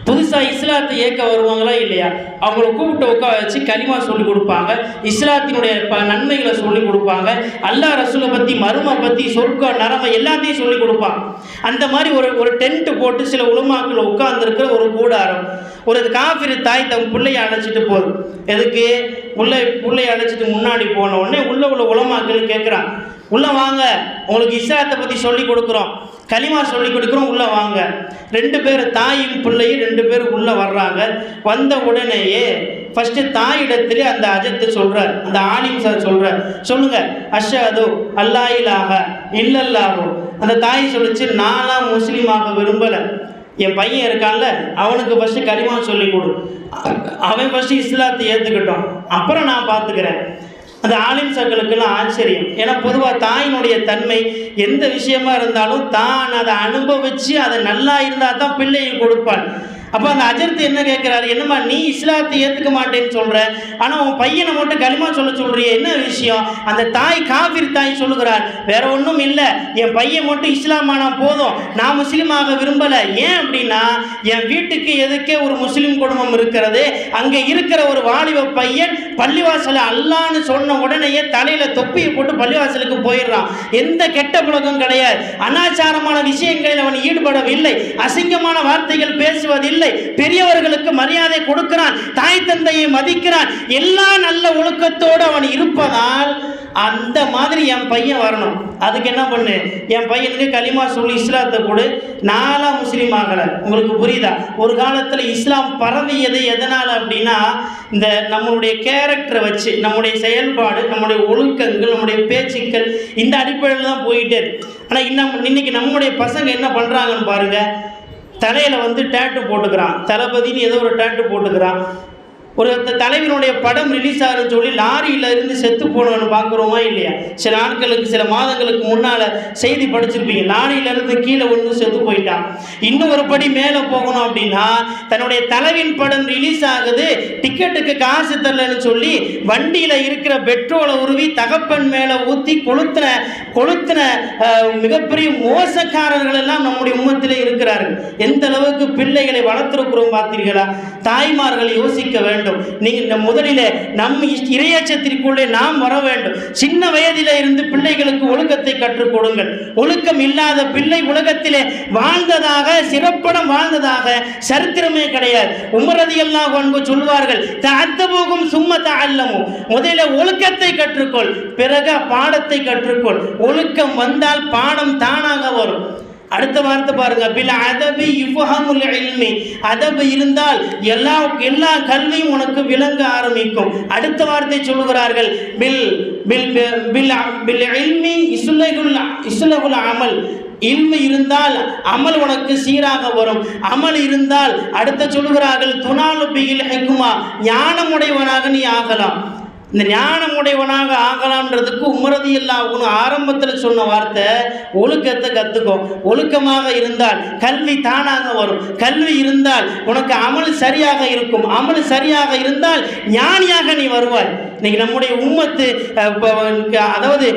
புதுசாக இஸ்லாத்தை ஏற்க வருவாங்களா இல்லையா, அவங்கள கூப்பிட்டு உட்கார வச்சு கலிமா சொல்லி கொடுப்பாங்க, இஸ்லாத்தினுடைய நன்மைகளை சொல்லி கொடுப்பாங்க, அல்லாஹ் ரசூலை பற்றி, மருமை பற்றி, சொர்க்கம் நரமை எல்லாத்தையும் சொல்லி கொடுப்பாங்க. அந்த மாதிரி ஒரு டென்ட்டு போட்டு சில உலமாக்கள் உட்கார்ந்துருக்கிற ஒரு கூடாரம். ஒரு காஃபிர் தாய் தம் பிள்ளையை அழைச்சிட்டு போகுது. எதுக்கு? பிள்ளையை அழைச்சிட்டு முன்னாடி போன உடனே உள்ள உலமாக்கள் கேட்குறான், உள்ளே வாங்க, உங்களுக்கு இஸ்லாத்தை பற்றி சொல்லி கொடுக்குறோம், கலிமா சொல்லி கொடுக்குறோம், உள்ளே வாங்க. 2 பேர் தாயும் பிள்ளையும் 2 பேர் உள்ளே வர்றாங்க. வந்த உடனேயே ஃபஸ்ட்டு தாயிடத்திலே அந்த அஜத்து சொல்கிறார், அந்த ஆலிம் சார் சொல்கிறார், சொல்லுங்கள் அஷ்ஹது அல்லா இலாஹ இல்லல்லாஹு. அந்த தாய் சொல்லிச்சு, நான்லாம் முஸ்லீமாக விரும்பலை, என் பையன் இருக்கான்ல அவனுக்கு ஃபஸ்ட்டு கலிமா சொல்லி கொடு, அவன் ஃபஸ்ட்டு இஸ்லாத்தை ஏற்றுக்கிட்டோம், அப்புறம் நான் பார்த்துக்கிறேன். அந்த ஆலிம் சர்களுக்கெல்லாம் ஆச்சரியம். ஏன்னா பொதுவாக தாயினுடைய தன்மை எந்த விஷயமா இருந்தாலும் தான் அதை அனுபவித்து அதை நல்லா இருந்தால் தான் பிள்ளையை கொடுப்பான். அப்போ அந்த அஜர்த்து என்ன கேட்குறாரு, என்னம்மா நீ இஸ்லாத்தை ஏற்றுக்க மாட்டேன்னு சொல்கிற, ஆனால் உன் பையனை மட்டும் கலிமா சொல்கிறிய, என்ன விஷயம்? அந்த தாய் காஃபிர் தாய் சொல்லுகிறார், வேற ஒன்றும் இல்லை, என் பையன் மட்டும் இஸ்லாம் ஆனால் போதும், நான் முஸ்லீமாக விரும்பலை. ஏன் அப்படின்னா என் வீட்டுக்கு எதுக்கே ஒரு முஸ்லீம் குடும்பம் இருக்கிறது, அங்கே இருக்கிற ஒரு வாலிப பையன் பள்ளிவாசலை அல்லான்னு சொன்ன உடனேயே தலையில் தொப்பியை போட்டு பள்ளிவாசலுக்கு போயிடுறான். எந்த கெட்ட புழக்கம் கிடையாது, அனாச்சாரமான விஷயங்களில் அவன் ஈடுபடவில்லை, அசிங்கமான வார்த்தைகள் பேசுவதில்லை, பெரியவர்களுக்கு மரியாதை கொடுக்கிறான், தாய் தந்தையை மதிக்கிறான், எல்லா நல்ல ஒழுக்கத்தோடு அவன் இருப்பதால் அந்த மாதிரி என் பையன் வரணும். அதுக்கு என்ன பண்ணு, என் பையனுக்கு கலிமா சொல்லி இஸ்லாத்தை கொடு, நான்லாம் முஸ்லீம் ஆகலை. உங்களுக்கு புரியுதா? ஒரு காலத்தில் இஸ்லாம் பரவியது எதனால் அப்படின்னா இந்த நம்மளுடைய கேரக்டரை வச்சு, நம்முடைய செயல்பாடு, நம்முடைய ஒழுக்கங்கள், நம்முடைய பேச்சுக்கள், இந்த அடிப்படையில் தான் போயிட்டே இருக்கு. ஆனால் இன்னைக்கு நம்முடைய பசங்க என்ன பண்ணுறாங்கன்னு பாருங்கள், தலையில் டேட்டு போட்டுக்கிறான், தளபதினு ஏதோ ஒரு டேட்டு போட்டுக்கிறான், ஒரு தலைவனுடைய படம் ரிலீஸ் ஆகுதுன்னு சொல்லி லாரியில் இருந்து செத்து போனவன்னு பார்க்குறோமா இல்லையா? சில நாட்களுக்கு சில மாதங்களுக்கு முன்னால் செய்தி படிச்சிருப்பீங்க, லாரியிலேருந்து கீழே விழுந்து செத்து போயிட்டான். இன்னும் ஒரு படி மேலே போகணும் அப்படின்னா, தன்னுடைய தலைவின் படம் ரிலீஸ் ஆகுது, டிக்கெட்டுக்கு காசு தரலன்னு சொல்லி வண்டியில் இருக்கிற பெட்ரோலை உருவி தகப்பன் மேலே ஊற்றி கொளுத்தின மிகப்பெரிய மோசக்காரர்கள் எல்லாம் நம்முடைய உம்மத்திலே இருக்கிறார்கள். எந்த அளவுக்கு பிள்ளைகளை வளர்த்திருக்கிறோம் பார்த்தீர்களா? தாய்மார்கள் யோசிக்க வேண்டும். நீங்கள் முதலிலே நம் இறையச்சத்திற்குள்ளே நாம் வர வேண்டும். சின்ன வயதிலே இருந்து பிள்ளைகளுக்கு ஒழுக்கத்தை கற்றுக் கொடுங்கள். ஒழுக்கம் இல்லாத பிள்ளை உலகத்திலே வாழ்ந்ததாக, சிறப்படம் வாழ்ந்ததாக சரித்திரமே கிடையாது. உமர் ரலியல்லாஹு அன்ஹு சொல்வார்கள், தஅத்தபுகும் சும்ம தஅல்லமு, முதலிலே ஒழுக்கத்தை கற்றுக்கொள், பிறகு பாடத்தை கற்றுக்கொள். ஒழுக்கம் வந்தால் பாடம் தானாக வரும். அடுத்த வார்த்தை பாருங்க, பில் அதபி யுஃபஹமுல் இல்மி, அதபு இருந்தால் எல்லா கல்வியும் உனக்கு விளங்க ஆரம்பிக்கும். அடுத்த வார்த்தை சொல்கிறார்கள், பில் பில் பில் பில் இல்மி இஸ்லஹுல் அமல், இல்மு இருந்தால் அமல் உனக்கு சீராக வரும். அமல் இருந்தால் அடுத்த சொல்கிறார்கள், துனாலு பில் ஹிக்மா, ஞானமுடையவனாக நீ ஆகலாம். இந்த ஞானமுடையவனாக ஆகலாம்ன்றதுக்கு உமர் ரலியல்லாஹு அன்ஹு ஆரம்பத்தில் சொன்ன வார்த்தை, ஒழுக்கத்தை கற்றுக்கோ. ஒழுக்கமாக இருந்தால் கல்வி தானாக வரும். கல்வி இருந்தால் உனக்கு அமல் சரியாக இருக்கும். அமல் சரியாக இருந்தால் ஞானியாக நீ வருவாய். இன்னைக்கு நம்முடைய உம்மத்து அதாவது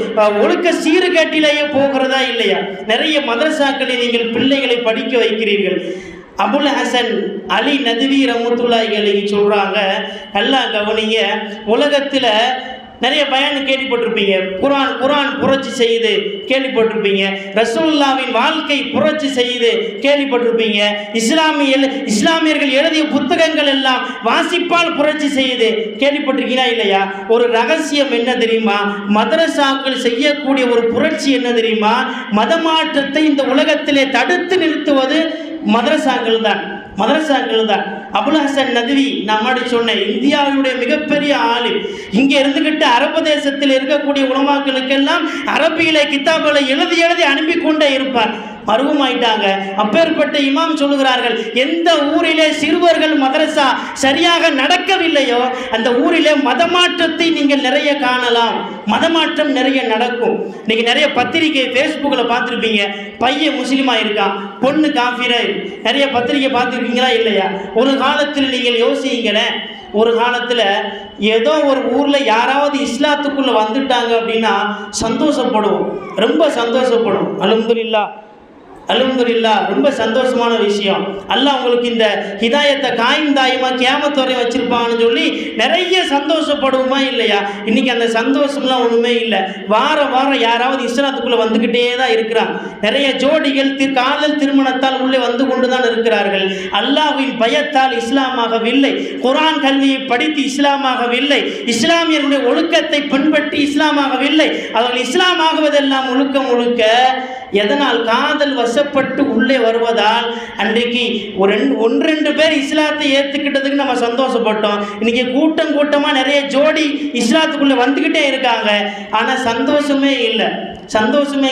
ஒழுக்க சீர்கேட்டிலேயே போகிறதா இல்லையா? நிறைய மதரசாக்களில் நீங்கள் பிள்ளைகளை படிக்க வைக்கிறீர்கள். அபுல் ஹசன் அலி நதுவி ரஹ்மத்துல்லாஹி அலைஹி சொல்கிறாங்க, நல்லா கவனிங்க, உலகத்தில் நிறைய பயான் கேள்விப்பட்டிருப்பீங்க. குர்ஆன் புரட்சி செய்யுது கேள்விப்பட்டிருப்பீங்க. ரசூலுல்லாஹ்வின் வாழ்க்கை புரட்சி செய்யுது கேள்விப்பட்டிருப்பீங்க. இஸ்லாமியர்கள் எழுதிய புத்தகங்கள் எல்லாம் வாசிப்பால் புரட்சி செய்யுது கேள்விப்பட்டிருக்கீங்களா இல்லையா? ஒரு ரகசியம் என்ன தெரியுமா? மதரசாக்கள் செய்யக்கூடிய ஒரு புரட்சி என்ன தெரியுமா? மதமாற்றத்தை இந்த உலகத்திலே தடுத்து நிறுத்துவது மதரசாக்கள் தான். அபுல் ஹசன் நதுவி, நான் முன்னாடி சொன்னேன், இந்தியாவுடைய மிகப்பெரிய ஆலிம். இங்கே இருந்துகிட்டு அரபு தேசத்தில் இருக்கக்கூடிய உலமாக்களுக்கெல்லாம் அரபியிலே கிதாபுகளை எழுதி அனுப்பி கொண்டே இருப்பார். மருவமாயிட்டாங்க. அப்பேற்பட்ட இமாம் சொல்லுகிறார்கள், எந்த ஊரிலே சிறுவர்கள் மதரசா சரியாக நடக்கவில்லையோ அந்த ஊரிலே மதமாற்றத்தை நீங்கள் நிறைய காணலாம். மதமாற்றம் நிறைய நடக்கும். இன்னைக்கு நிறைய பத்திரிகை ஃபேஸ்புக்கில் பார்த்துருப்பீங்க, பையன் முஸ்லீமாக இருக்கான், பொண்ணு காஃபிரா. நிறைய பத்திரிகை பார்த்துருக்கீங்களா இல்லையா? ஒரு காலத்தில் நீங்கள் யோசிங்களேன், ஒரு காலத்தில் ஏதோ ஒரு ஊரில் யாராவது இஸ்லாத்துக்குள்ளே வந்துட்டாங்க அப்படின்னா சந்தோஷப்படுவோம், ரொம்ப சந்தோஷப்படும். அல்ஹம்துலில்லாஹ், ரொம்ப சந்தோஷமான விஷயம். அல்லாஹ் உங்களுக்கு இந்த ஹிதாயத்தை காயும் தாயமாக கியாமத் வரை வச்சிருப்பான்னு சொல்லி நிறைய சந்தோஷப்படுவோமா இல்லையா? இன்னைக்கு அந்த சந்தோஷம்லாம் ஒன்றுமே இல்லை. வாரம் யாராவது இஸ்லாத்துக்குள்ளே வந்துக்கிட்டே தான் இருக்கிறாங்க. நிறைய ஜோடிகள் காதல் திருமணத்தால் உள்ளே வந்து கொண்டு தான் இருக்கிறார்கள். அல்லாஹ்வின் பயத்தால் இஸ்லாமாகவில்லை, குர்ஆன் கல்வியை படித்து இஸ்லாமாகவில்லை, இஸ்லாமியர்களுடைய ஒழுக்கத்தை பின்பற்றி இஸ்லாமாகவில்லை. அவர்கள் இஸ்லாமாகுவதெல்லாம் முழுக்க எதனால்? காதல் வசப்பட்டு உள்ளே வருவதால். அன்றைக்கு ஒன்று ரெண்டு பேர் இஸ்லாத்தை ஏற்றுக்கிட்டதுக்கு நம்ம சந்தோஷப்பட்டோம். இன்னைக்கு கூட்டமாக நிறைய ஜோடி இஸ்லாத்துக்குள்ளே வந்துக்கிட்டே இருக்காங்க. ஆனால் சந்தோஷமே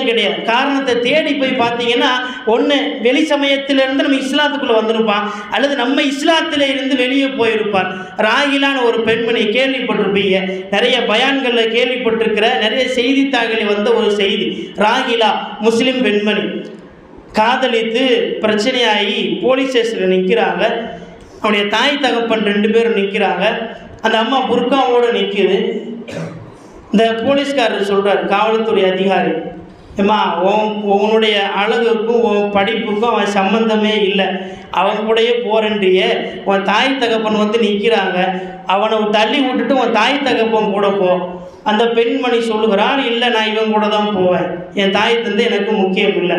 கிடையாது. காரணத்தை தேடி போய் பார்த்தீங்கன்னா, ஒன்று வெளி சமயத்திலிருந்து நம்ம இஸ்லாத்துக்குள்ளே வந்திருப்பான், அல்லது நம்ம இஸ்லாத்தில் இருந்து வெளியே போயிருப்பார். ராகிலான ஒரு பெண்மணி கேள்விப்பட்டிருப்பீங்க, நிறைய பயான்களில் கேள்விப்பட்டிருக்கிற, நிறைய செய்தித்தாள்களில் வந்த ஒரு செய்தி. ராகிலா முஸ்லீம் பெண்மணி காதலித்து பிரச்சனையாகி போலீஸ் ஸ்டேஷனில் நிற்கிறாங்க. அவனுடைய தாய் தகப்பன் 2 பேரும் நிற்கிறாங்க. அந்த அம்மா புர்காவோடு நிற்கிது. இந்த போலீஸ்காரர் சொல்கிறார், காவல்துறை அதிகாரி, ஏம்மா உன்னுடைய அழகுக்கும் உன் படிப்புக்கும் அவன் சம்பந்தமே இல்லை, அவன் கூடயே போறன்றியே, உன் தாய் தகப்பன் வந்து நிற்கிறாங்க, அவனை தள்ளி விட்டுட்டு உன் தாய் தகப்பன் கூட போ. அந்த பெண்மணி சொல்லுகிறான், இல்லை நான் இவன் கூட தான் போவேன், என் தாய் தந்தை எனக்கு முக்கியம் இல்லை.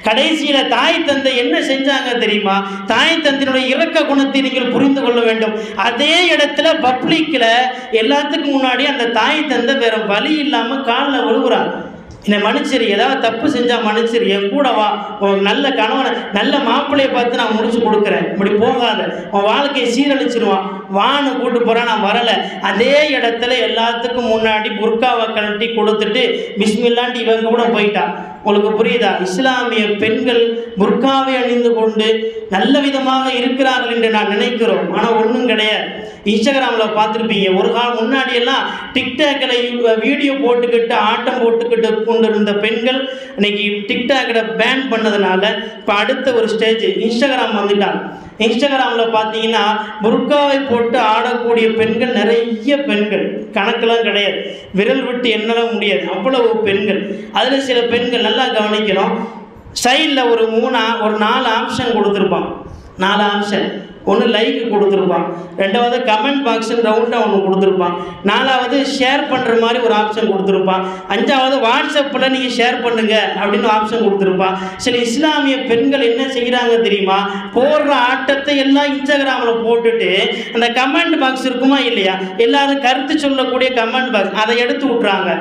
கடைசியில் தாய் தந்தை என்ன செஞ்சாங்க தெரியுமா? தாய் தந்தையினுடைய இரக்க குணத்தை நீங்கள் புரிந்து கொள்ள வேண்டும். அதே இடத்துல பப்ளிக்கில் எல்லாத்துக்கும் முன்னாடி அந்த தாய் தந்தை வேற வழி இல்லாமல் காலில் விழுகிறான். என்னை மன்னிச்சிரு, ஏதாவது தப்பு செஞ்சால் மன்னிச்சிரு, என் கூட வா, உன் நல்ல கணவனை நல்ல மாப்பிள்ளையை பார்த்து நான் முடிச்சு கொடுக்குறேன், இப்படி போகாத, உன் வாழ்க்கையை சீரழிச்சிருவான், வான்னு கூட்டு போகிறான், நான் வரலை. அதே இடத்துல எல்லாத்துக்கும் முன்னாடி புர்காவை கழட்டி கொடுத்துட்டு பிஸ்மில்லான்ட்டு இவங்க கூட போயிட்டான். உங்களுக்கு புரியுதா? இஸ்லாமிய பெண்கள் புர்காவை அணிந்து கொண்டு நல்ல விதமாக இருக்கிறார்கள் என்று நான் நினைக்கிறோம். ஆனால் ஒன்றும் கிடையாது. இன்ஸ்டாகிராமில் பார்த்துருப்பீங்க, ஒரு காலம் முன்னாடியெல்லாம் டிக்டாக்கில் வீடியோ போட்டுக்கிட்டு ஆட்டம் போட்டுக்கிட்டு கொண்டு இருந்த பெண்கள் இன்னைக்கு டிக்டாக்கில் பேன் பண்ணதுனால இப்போ அடுத்த ஒரு ஸ்டேஜ் இன்ஸ்டாகிராம் வந்துட்டாங்க. இன்ஸ்டாகிராமில் பார்த்தீங்கன்னா புர்காவை போட்டு ஆடக்கூடிய பெண்கள் நிறைய பெண்கள், கணக்கெல்லாம் கிடையாது, விரல் விட்டு எண்ணலாம் முடியாது, அவ்வளவு பெண்கள். அதில் சில பெண்கள் நல்லா கவனிக்கணும், சைடில் ஒரு 4 ஆப்ஷன் கொடுத்துருப்பான். 4 ஆப்ஷன். ஒன்று லைக் கொடுத்துருப்பான், 2வது கமெண்ட் பாக்ஸு ரவுண்டாக ஒன்று கொடுத்துருப்பான், 4வது ஷேர் பண்ணுற மாதிரி ஒரு ஆப்ஷன் கொடுத்துருப்பான், 5வது வாட்ஸ்அப்பில் நீங்கள் ஷேர் பண்ணுங்க அப்படின்னு ஆப்ஷன் கொடுத்துருப்பான். சில இஸ்லாமிய பெண்கள் என்ன செய்கிறாங்க தெரியுமா? போடுற ஆட்டத்தை எல்லாம் இன்ஸ்டாகிராமில் போட்டுட்டு அந்த கமெண்ட் பாக்ஸ் இருக்குமா இல்லையா, எல்லாரும் கருத்து சொல்லக்கூடிய கமெண்ட் பாக்ஸ் அதை எடுத்து விட்றாங்க.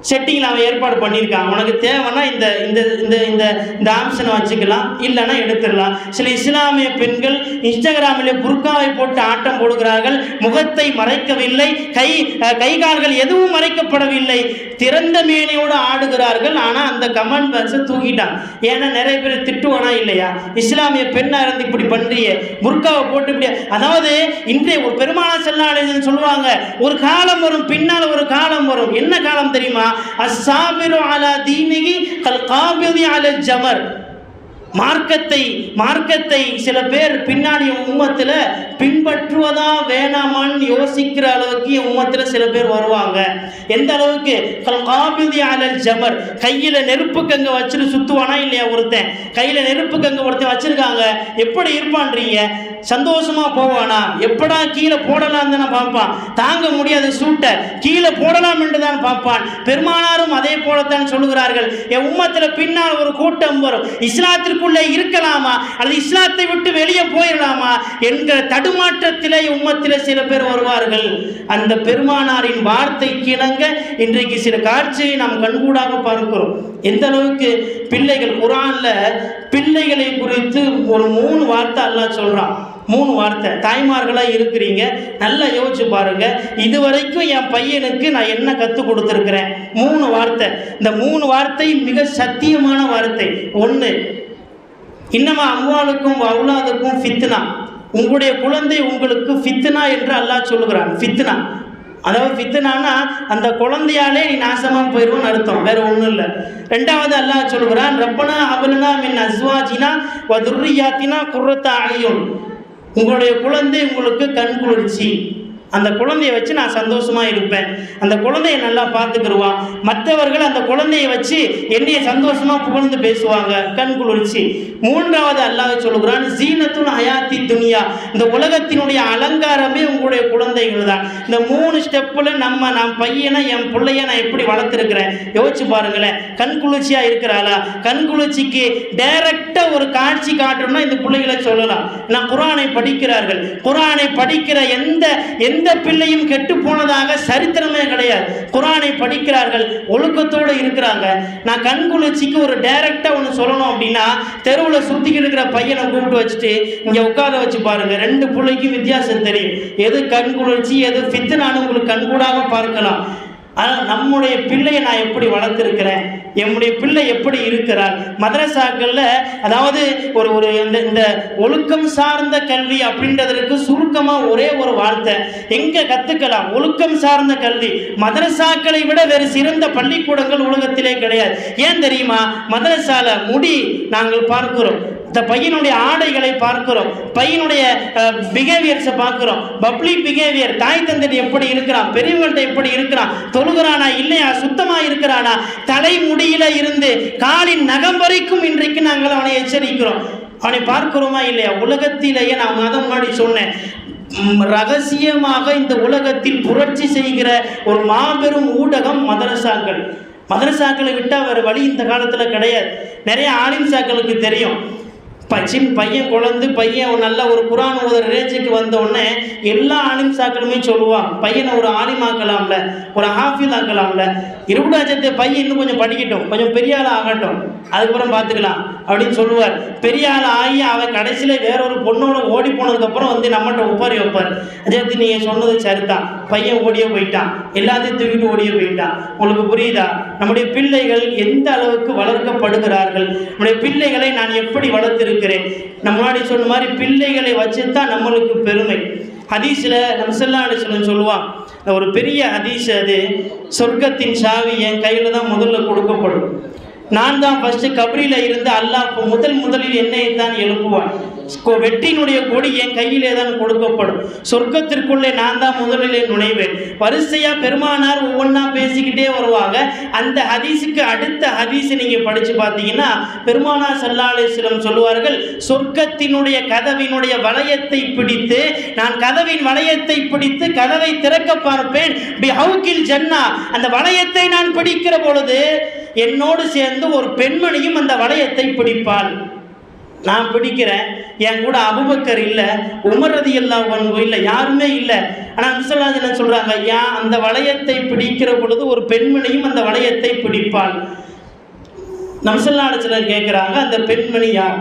செட்டிங்கில் அவன் ஏற்பாடு பண்ணியிருக்கான், உனக்கு தேவைன்னா இந்த இந்த இந்த இந்த இந்த ஆப்ஷனை வச்சுக்கலாம், இல்லைன்னா எடுத்துடலாம். சில இஸ்லாமிய பெண்கள் இன்ஸ்டாகிராமிலே புர்காவை போட்டு ஆட்டம் போடுகிறார்கள், முகத்தை மறைக்கவில்லை, கை கால்கள் எதுவும் மறைக்கப்படவில்லை, திறந்த மேனியோடு ஆடுகிறார்கள். ஆனால் அந்த கமெண்ட் பாக்ஸை தூக்கிட்டான். ஏன்னா நிறைய பேர் திட்டுவானா இல்லையா, இஸ்லாமிய பெண்ணாக இருந்து இப்படி பண்ணுறிய, புர்காவை போட்டு இப்படி. அதாவது இன்றைய ஒரு பெருமானார் ஸல்லல்லாஹு அலைஹி வஸல்லம் சொல்லுவாங்க, ஒரு காலம் வரும், பின்னால் ஒரு காலம் வரும். என்ன காலம் தெரியுமா? அஸ்ஸாபிரு அலா தீனிஹி கல் காபிதி அலல் ஜமர். மார்க்கத்தை சில பேர் பின்னாடி உம்மத்தில் பின்பற்றுவதா வேணாமான்னு யோசிக்கிற அளவுக்கு உம்மத்தில் சில பேர் வருவாங்க. எந்த அளவுக்கு? கல் காபிதி அலல் ஜமர். கையில் நெருப்பு கங்க வச்சுட்டு சுற்றுவானா இல்லையா ஒருத்தன், கையில் நெருப்பு கங்க ஒருத்தன் வச்சுருக்காங்க. எப்படி இருப்பான்றீங்க? சந்தோஷமாக போவானா? எப்படா கீழே போடலாம் தானே பார்ப்பான், தாங்க முடியாத சூட்டை கீழே போடலாம் என்று தான் பார்ப்பான். பெருமானாரும் அதே போலத்தான் சொல்லுகிறார்கள், என் உம்மத்தில் பின்னால் ஒரு கூட்டம் வரும், இஸ்லாத்திற்குள்ளே இருக்கலாமா அல்லது இஸ்லாத்தை விட்டு வெளியே போயிடலாமா என்கிற தடுமாற்றத்தில் உம்மத்தில் சில பேர் வருவார்கள். அந்த பெருமானாரின் வார்த்தைக்கு இணங்க இன்றைக்கு சில காட்சியை நாம் கண்கூடாக பார்க்கிறோம். எந்த அளவுக்கு பிள்ளைகள், குர்ஆன்ல பிள்ளைகளை குறித்து ஒரு 3 வார்த்தை அல்லாஹ் சொல்றான். 3 வார்த்தை. தாய்மார்களாக இருக்கிறீங்க, நல்லா யோசிச்சு பாருங்க, இதுவரைக்கும் என் பையனுக்கு நான் என்ன கற்றுக் கொடுத்துருக்கிறேன்? 3 வார்த்தை. இந்த 3 வார்த்தை மிக சத்தியமான வார்த்தை. 1, இன்னமா அம்வாலுக்கும் அவுலாதுக்கும் ஃபித்னா. உங்களுடைய குழந்தை உங்களுக்கு ஃபித்னா என்று அல்லாஹ் சொல்லுகிறான். ஃபித்னா, அதாவது ஃபித்னானா அந்த குழந்தையாலே நீ நாசமாக போயிடுவோன்னு அர்த்தம், வேற ஒன்றும் இல்லை. 2வது அல்லாஹ் சொல்லுகிறான், ரப்பனா ஹப்லனா மின் அஸ்வாஜினா வ துர்ரியாத்தினா குர்ரத்த அயுன். உங்களுடைய குழந்தை உங்களுக்கு கண் குளிர்ச்சி, அந்த குழந்தையை வச்சு நான் சந்தோஷமாக இருப்பேன், அந்த குழந்தையை நல்லா பார்த்துக்கிடுவான், மற்றவர்கள் அந்த குழந்தையை வச்சு என்னைய சந்தோஷமாக புகழ்ந்து பேசுவாங்க, கண் குளிர்ச்சி. 3வது அல்லாஹ் சொல்லுகிறான், ஜீனத்துல் ஹயாத்தி துனியா. இந்த உலகத்தினுடைய அலங்காரமே உங்களுடைய குழந்தைகள் தான். இந்த 3 ஸ்டெப்பில் நான் பையனை, என் பிள்ளைய நான் எப்படி வளர்த்துருக்கிறேன் யோசிச்சு பாருங்களேன். கண் குளிர்ச்சியாக இருக்கிறாளா? கண் குளிர்ச்சிக்கு டைரக்டாக ஒரு காட்சி காட்டணும்னா இந்த பிள்ளைகளை சொல்லலாம். நான் குர்ஆனை படிக்கிறார்கள், குர்ஆனை படிக்கிற எந்த பிள்ளையும் கெட்டு போனதாக சரித்திரமே கிடையாது. குர்ஆனை படிக்கிறார்கள், ஒழுக்கத்தோடு இருக்கிறாங்க. நான் கண் குளிர்ச்சிக்கு ஒரு டைரக்டா ஒன்று சொல்லணும் அப்படின்னா, தெருவில் சுத்திக்கிட்டு இருக்கிற பையனை கூப்பிட்டு வச்சுட்டு இங்கே உட்கார வச்சு பாருங்க, 2 பிள்ளைக்கும் வித்தியாசம் தெரியும். எது கண் குளிர்ச்சி, எது ஃபித்னான்னு உங்களுக்கு கண்கூடாக பார்க்கலாம். ஆனால் நம்முடைய பிள்ளையை நான் எப்படி வளர்த்துருக்கிறேன், என்னுடைய பிள்ளை எப்படி இருக்கிறார்? மதரசாக்களில் அதாவது ஒரு இந்த ஒழுக்கம் சார்ந்த கல்வி அப்படின்றதற்கு சுருக்கமாக ஒரே ஒரு வார்த்தை எங்கே கற்றுக்கலாம்? ஒழுக்கம் சார்ந்த கல்வி மதரசாக்களை விட வேறு சிறந்த பள்ளிக்கூடங்கள் உலகத்திலே கிடையாது. ஏன் தெரியுமா? மதரசால முடி நாங்கள் பார்க்கிறோம், இந்த பையனுடைய ஆடைகளை பார்க்கிறோம், பையனுடைய பிஹேவியர்ஸை பார்க்கிறோம், பப்ளிக் பிஹேவியர், தாய் தந்தை எப்படி இருக்கிறான், பெரியவங்கள்ட்ட எப்படி இருக்கிறான், தொழுகிறானா இல்லையா, சுத்தமாக இருக்கிறானா, தலைமுடியில இருந்து காலின் நகம் வரைக்கும் இன்றைக்கு நாங்கள் அவனை எச்சரிக்கிறோம். அவனை பார்க்கிறோமா இல்லையா? உலகத்திலேயே நான் அதை முன்னாடி சொன்னேன், ரகசியமாக இந்த உலகத்தில் புரட்சி செய்கிற ஒரு மாபெரும் ஊடகம் மதரசாக்கள். மதரசாக்களை விட்டால் வேறு வழி இந்த காலத்தில் கிடையாது. நிறைய ஆலிம்சாக்களுக்கு தெரியும், பையன் குழந்தை பையன் நல்ல ஒரு குரான் ஓதுற ரேஞ்சுக்கு வந்தோடனே எல்லா ஆலிம் சாக்களுமே சொல்லுவான், பையனை ஒரு ஆலிம் ஆக்கலாம்ல, ஒரு ஹாஃபில் ஆக்கலாம்ல, இருபதாச்சத்தை பையன் இன்னும் கொஞ்சம் படிக்கட்டும், கொஞ்சம் பெரிய ஆள் ஆகட்டும், அதுக்கப்புறம் பார்த்துக்கலாம் அப்படின்னு சொல்லுவார். பெரிய ஆள் ஆகி அவன் கடைசியில் வேற ஒரு பொண்ணோட ஓடி போனதுக்கப்புறம் வந்து நம்மகிட்ட ஒப்பாரி வைப்பார். அஜயத்து நீங்கள் சொன்னது சரிதான், பையன் ஓடியே போயிட்டான், எல்லாத்தையும் தூக்கிட்டு ஓடியே போயிட்டான். உங்களுக்கு புரியுதா? நம்முடைய பிள்ளைகள் எந்த அளவுக்கு வளர்க்கப்படுகிறார்கள், நம்முடைய பிள்ளைகளை நான் எப்படி வளர்த்திருக்கிறேன். நம்ம முன்னாடி சொன்ன மாதிரி பிள்ளைகளை வச்சு தான் நம்மளுக்கு பெருமை. ஹதீஸில் நம்ம ஸல்லல்லாஹு அலைஹி வஸல்லம் சொல்லுவான், ஒரு பெரிய ஹதீஸ், அது சொர்க்கத்தின் சாவி என் கையில் தான் முதல்ல கொடுக்கப்படும், நான் தான் ஃபஸ்ட்டு கபரியில் இருந்து அல்லாஹ் முதலில் என்னை தான் எழுப்புவான், வெற்றியினுடைய கொடி என் கையிலே தான் கொடுக்கப்படும், சொர்க்கத்திற்குள்ளே நான் தான் முதலிலே நுழைவேன். வரிசையாக பெருமானார் ஒவ்வொன்றா பேசிக்கிட்டே வருவாங்க. அந்த ஹதீஸுக்கு அடுத்த ஹதீஸை நீங்கள் படித்து பார்த்தீங்கன்னா பெருமானார் ஸல்லல்லாஹு அலைஹி வஸல்லம் சொல்லுவார்கள், சொர்க்கத்தினுடைய கதவினுடைய வளையத்தை பிடித்து, நான் கதவின் வளையத்தை பிடித்து கதவை திறக்க பார்ப்பேன், பிஹவுகில் ஜன்னா, அந்த வளையத்தை நான் பிடிக்கிற பொழுது என்னோடு சேர்ந்து ஒரு பெண்மணியும் அந்த வளையத்தை பிடிப்பாள். நான் பிடிக்கிறேன், என் கூட அபூபக்கர் இல்லை, உமர் ரலியல்லாஹு அன்ஹு இல்லை, யாருமே இல்லை. ஆனால் ஸல்லல்லாஹு அலைஹி வஸல்லம் சொல்கிறாங்க, ஏன் அந்த வளையத்தை பிடிக்கிற பொழுது ஒரு பெண்மணியும் அந்த வளையத்தை பிடிப்பாள். ஸல்லல்லாஹு அலைஹி வஸல்லம் கேட்குறாங்க, அந்த பெண்மணி யார்?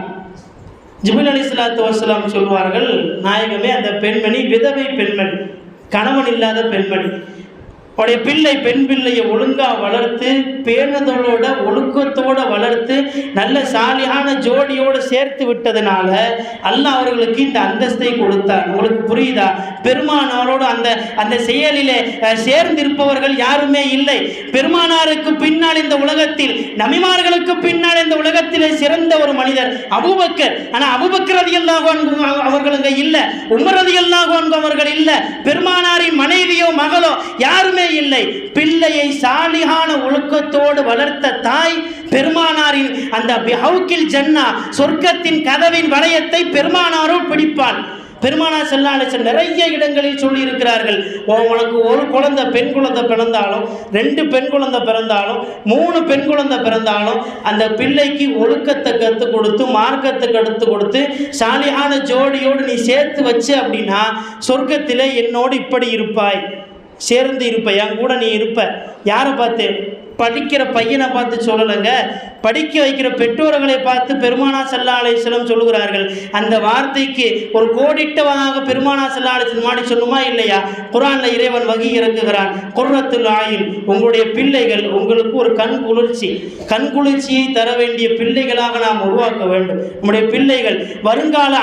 ஜிப்ரீல் அலைஹிஸ்ஸலாத்து வஸ்ஸலாம் சொல்வார்கள், நாயகமே அந்த பெண்மணி விதவை பெண்மணி, கணவன் இல்லாத பெண்மணி. உடைய பிள்ளை பெண் பிள்ளையை ஒழுங்காக வளர்த்து, பேணுதலோட ஒழுக்கத்தோடு வளர்த்து, நல்ல சாலியான ஜோடியோடு சேர்த்து விட்டதுனால அல்லாஹ் அவர்களுக்கு இந்த அந்தஸ்தை கொடுத்தார். உங்களுக்கு புரியுதா? பெருமானாரோடு அந்த செயலிலே சேர்ந்திருப்பவர்கள் யாருமே இல்லை. பெருமானாருக்கு பின்னால் இந்த உலகத்தில், நபிமார்களுக்கு பின்னால் இந்த உலகத்திலே சிறந்த ஒரு மனிதர் அபூபக்கர். ஆனால் அபூபக்கர் ரலியல்லாஹு அன்ஹு அவர்களுங்க இல்லை, உமர் ரலியல்லாஹு அன்ஹு அவர்கள் இல்லை, பெருமானாரின் மனைவியோ மகளோ யாருமே இல்லை. பிள்ளையை சாலிகான ஒழுக்கத்தோடு வளர்த்த தாய் பெருமானாரின் அந்த பிஹவுகில் ஜன்னா, சொர்க்கத்தின் கதவின் வளையத்தை பெருமானாரோ பிடிப்பான். பெருமானார் ஸல்லல்லாஹு அலைஹி வஸல்லம் நிறைய இடங்களில் சொல்லி இருக்கிறார்கள், உனக்கு ஒரு குழந்தை பெண் குழந்தை பிறந்தாலும், 2 பெண் குழந்தை பிறந்தாலும், 3 பெண் குழந்தை பிறந்தாலும், அந்த பிள்ளைக்கு ஒழுக்கத்தை கற்றுக் கொடுத்து, மார்க்கத்தை கற்றுக் கொடுத்து, சாலிகான ஜோடியோடு நீ சேர்த்து வச்சு அப்படின்னா சொர்க்கத்தில் என்னோடு இப்படி இருப்பாய், சேர்ந்து இருப்ப, என் கூட நீ இருப்ப. யாரை பார்த்து? படிக்கிற பையனை பார்த்து சொல்லலைங்க, படிக்க வைக்கிற பெற்றோர்களை பார்த்து பெருமானார் ஸல்லல்லாஹு அலைஹி வஸல்லம் சொல்லுகிறார்கள். அந்த வார்த்தைக்கு ஒரு கோடிட்டவனாக பெருமானார் ஸல்லல்லாஹு அலைஹி வஸல்லம் மாடி சொன்னுமா இல்லையா? குர்ஆனில் இறைவன் வகி இறக்குகிறான், குர்ரத்துல் ஆயின், உங்களுடைய பிள்ளைகள் உங்களுக்கு ஒரு கண் குளிர்ச்சியை தர வேண்டிய பிள்ளைகளாக நாம் உருவாக்க வேண்டும். நம்முடைய பிள்ளைகள் வருங்கால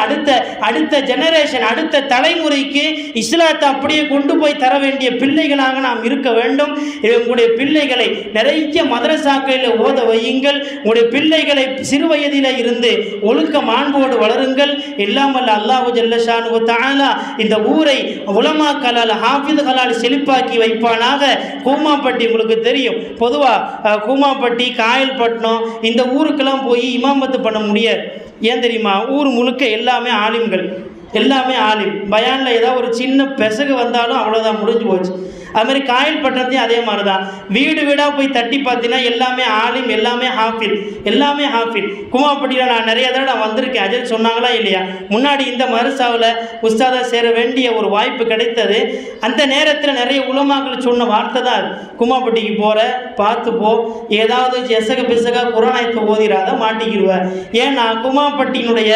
அடுத்த ஜெனரேஷன், அடுத்த தலைமுறைக்கு இஸ்லாத்தை அப்படியே கொண்டு போய் தர வேண்டிய பிள்ளைகளாக நாம் இருக்க வேண்டும். உங்களுடைய பிள்ளைகளை நிறைய மதரசாக்களில் ஓத வையுங்கள். உங்களுடைய பிள்ளைகளை சிறு வயதில் இருந்து ஒழுக்க மாண்போடு வளருங்கள். எல்லாம் வல்ல அல்லாஹு ஜல்ல ஷானுஹு தஆலா இந்த ஊரை உலமாக்களால், ஹாஃபிதுகளால் செழிப்பாக்கி வைப்பானாக. கூமாப்பட்டி உங்களுக்கு தெரியும், பொதுவாக கூமாப்பட்டி, காயல்பட்டினம் இந்த ஊருக்கெல்லாம் போய் இமாமத்து பண்ண முடியாது. ஏன் தெரியுமா? ஊர் முழுக்க எல்லாமே ஆலிம்கள், எல்லாமே ஆலிம். பயானில் ஏதாவது ஒரு சின்ன பெசகு வந்தாலும் அவ்வளோதான், முடிஞ்சு போச்சு. அதுமாதிரி காயல்பட்டினத்தையும் அதே மாதிரி தான். வீடு வீடாக போய் தட்டி பார்த்தீங்கன்னா எல்லாமே ஆலிம், எல்லாமே ஹாஃபில். குமாப்பட்டியில் நான் நிறைய தடவை நான் வந்திருக்கேன். அஜய் சொன்னாங்களா இல்லையா? முன்னாடி இந்த மருசாவில் உஸ்தாதா சேர வேண்டிய ஒரு வாய்ப்பு கிடைத்தது. அந்த நேரத்தில் நிறைய உலமாக்கள் சொன்ன வார்த்தை தான் அது, குமாப்பட்டிக்கு போகிற பார்த்து போ, ஏதாவது எசக பிசகா குரானாயத்தை ஓதிராத மாட்டிக்கிடுவேன். ஏன்னா குமாப்பட்டியினுடைய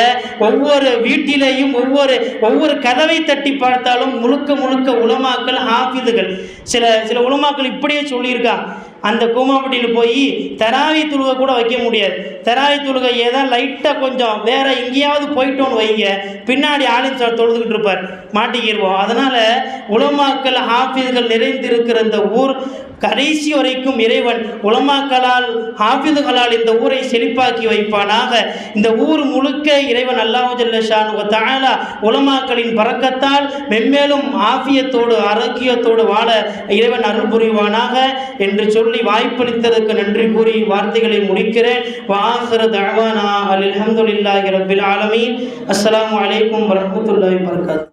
ஒவ்வொரு வீட்டிலேயும் ஒவ்வொரு கதவை தட்டி பார்த்தாலும் முழுக்க உலமாக்கள், ஹாஃபிதுகள். சில உலமாக்கள் இப்படியே சொல்லியிருக்காங்க, அந்த கூமாப்பட்டியில் போய் தராவி தொழுகை கூட வைக்க முடியாது. தராவி தொழுகை ஏதாவது லைட்டாக கொஞ்சம் வேற எங்கேயாவது போயிட்டோன்னு வைங்க, பின்னாடி ஆலிம் தொழுதுகிட்டு இருப்பார், மாட்டிக்கிடுவோம். அதனால் உலமாக்கள், ஹாஃபிதுகள் நிறைந்திருக்கிற இந்த ஊர் கடைசி வரைக்கும் இறைவன் உலமாக்களால், ஹாஃபிதுகளால் இந்த ஊரை செழிப்பாக்கி வைப்பானாக. இந்த ஊர் முழுக்க இறைவன் அல்லாஹு ஜல்ல ஷானுஹு தஆலா உலமாக்களின் பரக்கத்தால் மென்மேலும் ஆஃபியத்தோடு ஆரோக்கியத்தோடு வாழ இறைவன் அருள் புரிவானாக என்று சொல்லி வாய்ப்பளித்ததற்கு நன்றி கூறி வார்த்தைகளை முடிக்கிறேன். வஆகிரு தஅவானா அல்ஹம்துலில்லாஹி ரப்பில் ஆலமீன். அஸ்ஸலாமு அலைக்கும் வரஹ்மத்துல்லாஹி வபரகாத்துஹு.